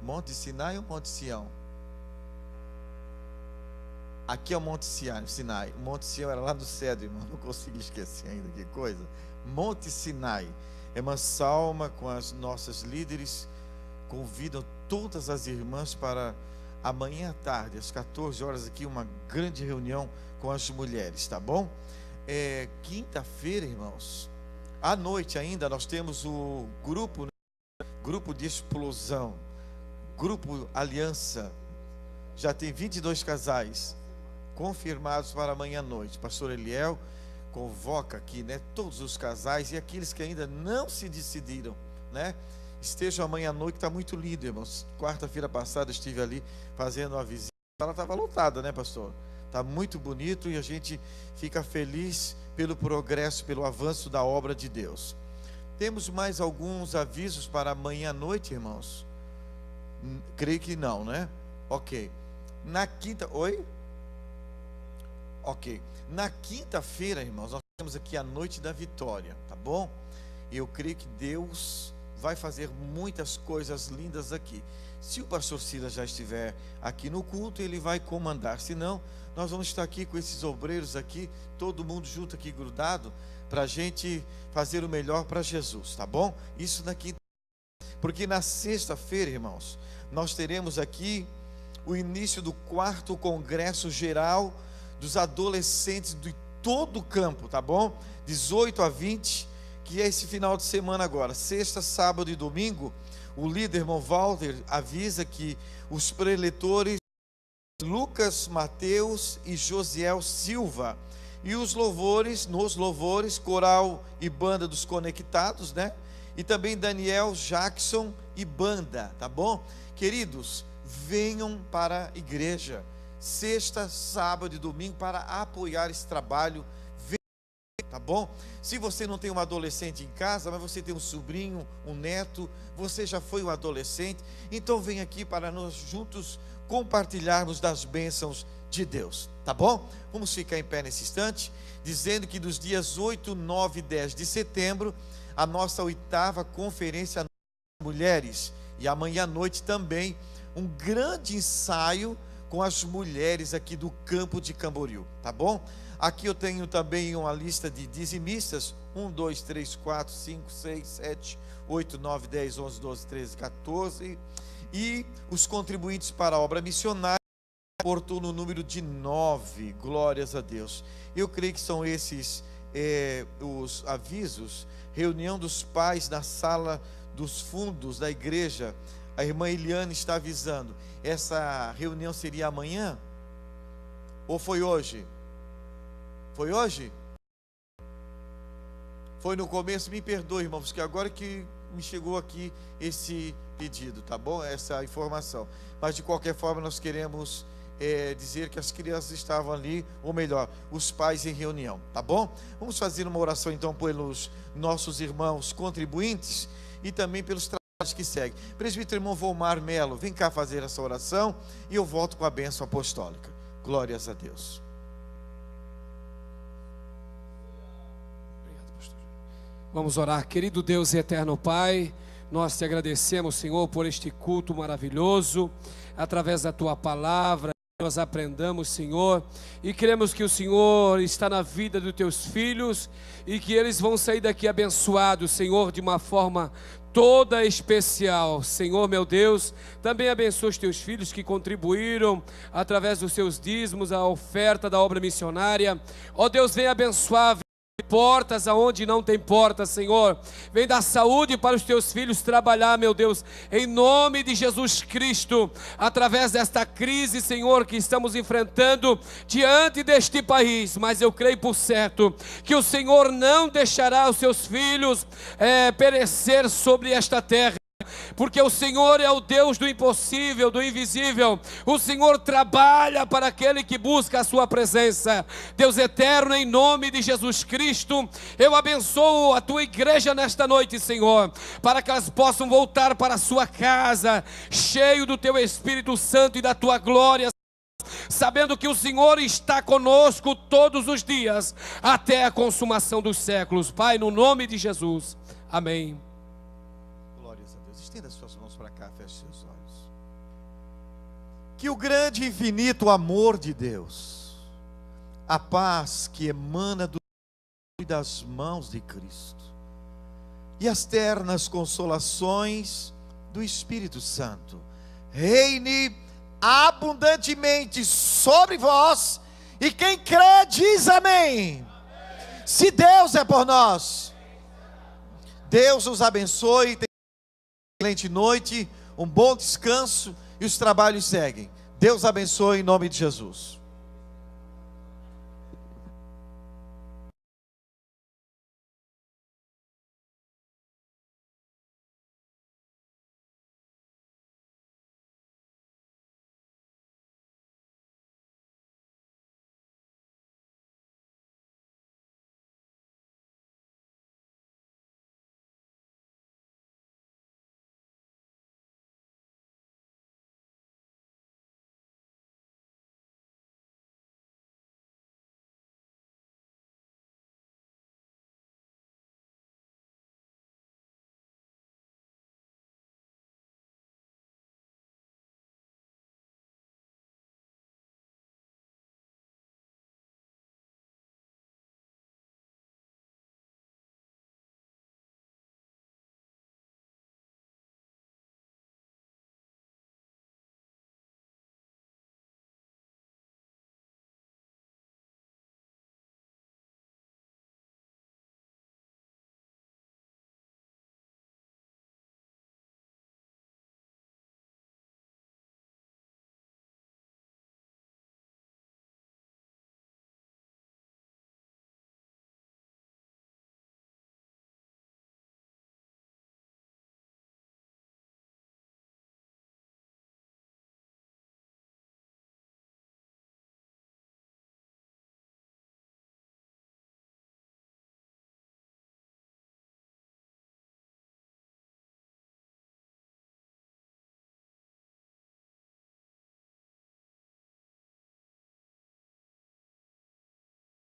Monte Sinai ou Monte Sião? Aqui é o Monte Sinai. O Monte Sião era lá no Cedro, irmão. Não consegui esquecer ainda, que coisa. Monte Sinai. É uma salma com as nossas líderes. Convidam todas as irmãs para amanhã à tarde, às 14 horas, aqui, uma grande reunião com as mulheres, tá bom? Quinta-feira, irmãos, à noite ainda, nós temos o grupo de explosão, grupo Aliança. Já tem 22 casais confirmados para amanhã à noite. Pastor Eliel convoca aqui, né, todos os casais e aqueles que ainda não se decidiram, né? Estejam amanhã à noite, está muito lindo, irmãos. Quarta-feira passada estive ali fazendo uma visita. Ela estava lotada, né, pastor? Está muito bonito e a gente fica feliz pelo progresso, pelo avanço da obra de Deus. Temos mais alguns avisos para amanhã à noite, irmãos? Creio que não, né? Ok. Na quinta... Oi? Ok. Na quinta-feira, irmãos, nós temos aqui a Noite da Vitória, tá bom? E eu creio que Deus vai fazer muitas coisas lindas aqui. Se o pastor Silas já estiver aqui no culto, ele vai comandar. Se não, nós vamos estar aqui com esses obreiros aqui, todo mundo junto aqui, grudado, para a gente fazer o melhor para Jesus, tá bom? Isso na quinta. Porque na sexta-feira, irmãos, nós teremos aqui o início do 4º Congresso Geral dos Adolescentes de todo o campo, tá bom? 18 a 20, que é esse final de semana agora, sexta, sábado e domingo. O líder, irmão Walter, avisa que os preletores Lucas Mateus e Josiel Silva, e os louvores, nos louvores, coral e banda dos conectados, né? E também Daniel Jackson e banda, tá bom? Queridos, venham para a igreja, sexta, sábado e domingo, para apoiar esse trabalho, tá tá bom? Se você não tem um adolescente em casa, mas você tem um sobrinho, um neto, você já foi um adolescente, então vem aqui para nós juntos compartilharmos das bênçãos de Deus, tá bom? Vamos ficar em pé nesse instante, dizendo que dos dias 8, 9 e 10 de setembro, a nossa 8ª conferência mulheres, e amanhã à noite também um grande ensaio com as mulheres aqui do campo de Camboriú, tá bom? Aqui eu tenho também uma lista de dizimistas: 1, 2, 3, 4, 5, 6, 7, 8, 9, 10, 11, 12, 13, 14, e os contribuintes para a obra missionária aportou no número de 9, glórias a Deus. Eu creio que são esses os avisos. Reunião dos pais na sala dos fundos da igreja. A irmã Eliane está avisando. Essa reunião seria amanhã? Ou foi hoje? Foi hoje? Foi no começo? Me perdoe, irmãos, porque agora que me chegou aqui esse pedido, tá bom? Essa informação. Mas de qualquer forma nós queremos dizer que as crianças estavam ali, ou melhor, os pais em reunião, tá bom? Vamos fazer uma oração então pelos nossos irmãos contribuintes e também pelos trabalhos que seguem. Presbítero irmão Volmar Melo, vem cá fazer essa oração e eu volto com a bênção apostólica. Glórias a Deus. Obrigado, pastor. Vamos orar. Querido Deus e eterno Pai, nós te agradecemos, Senhor, por este culto maravilhoso, através da tua palavra. Nós aprendamos, Senhor, e cremos que o Senhor está na vida dos teus filhos e que eles vão sair daqui abençoados, Senhor, de uma forma toda especial. Senhor, meu Deus, também abençoa os teus filhos que contribuíram através dos seus dízimos, a oferta da obra missionária. Ó Deus, vem abençoar portas aonde não tem portas, Senhor. Vem dar saúde para os teus filhos trabalhar, meu Deus, em nome de Jesus Cristo, através desta crise, Senhor, que estamos enfrentando diante deste país. Mas eu creio por certo que o Senhor não deixará os seus filhos perecer sobre esta terra, porque o Senhor é o Deus do impossível, do invisível. O Senhor trabalha para aquele que busca a sua presença. Deus eterno, em nome de Jesus Cristo, eu abençoo a tua igreja nesta noite, Senhor, para que elas possam voltar para a sua casa, cheio do teu Espírito Santo e da tua glória, sabendo que o Senhor está conosco todos os dias, até a consumação dos séculos. Pai, no nome de Jesus, amém. Estenda suas mãos para cá, feche seus olhos. Que o grande e infinito amor de Deus, a paz que emana das mãos de Cristo e as ternas consolações do Espírito Santo reine abundantemente sobre vós, e quem crê diz amém. Se Deus é por nós, Deus os abençoe. Excelente noite, um bom descanso e os trabalhos seguem. Deus abençoe em nome de Jesus.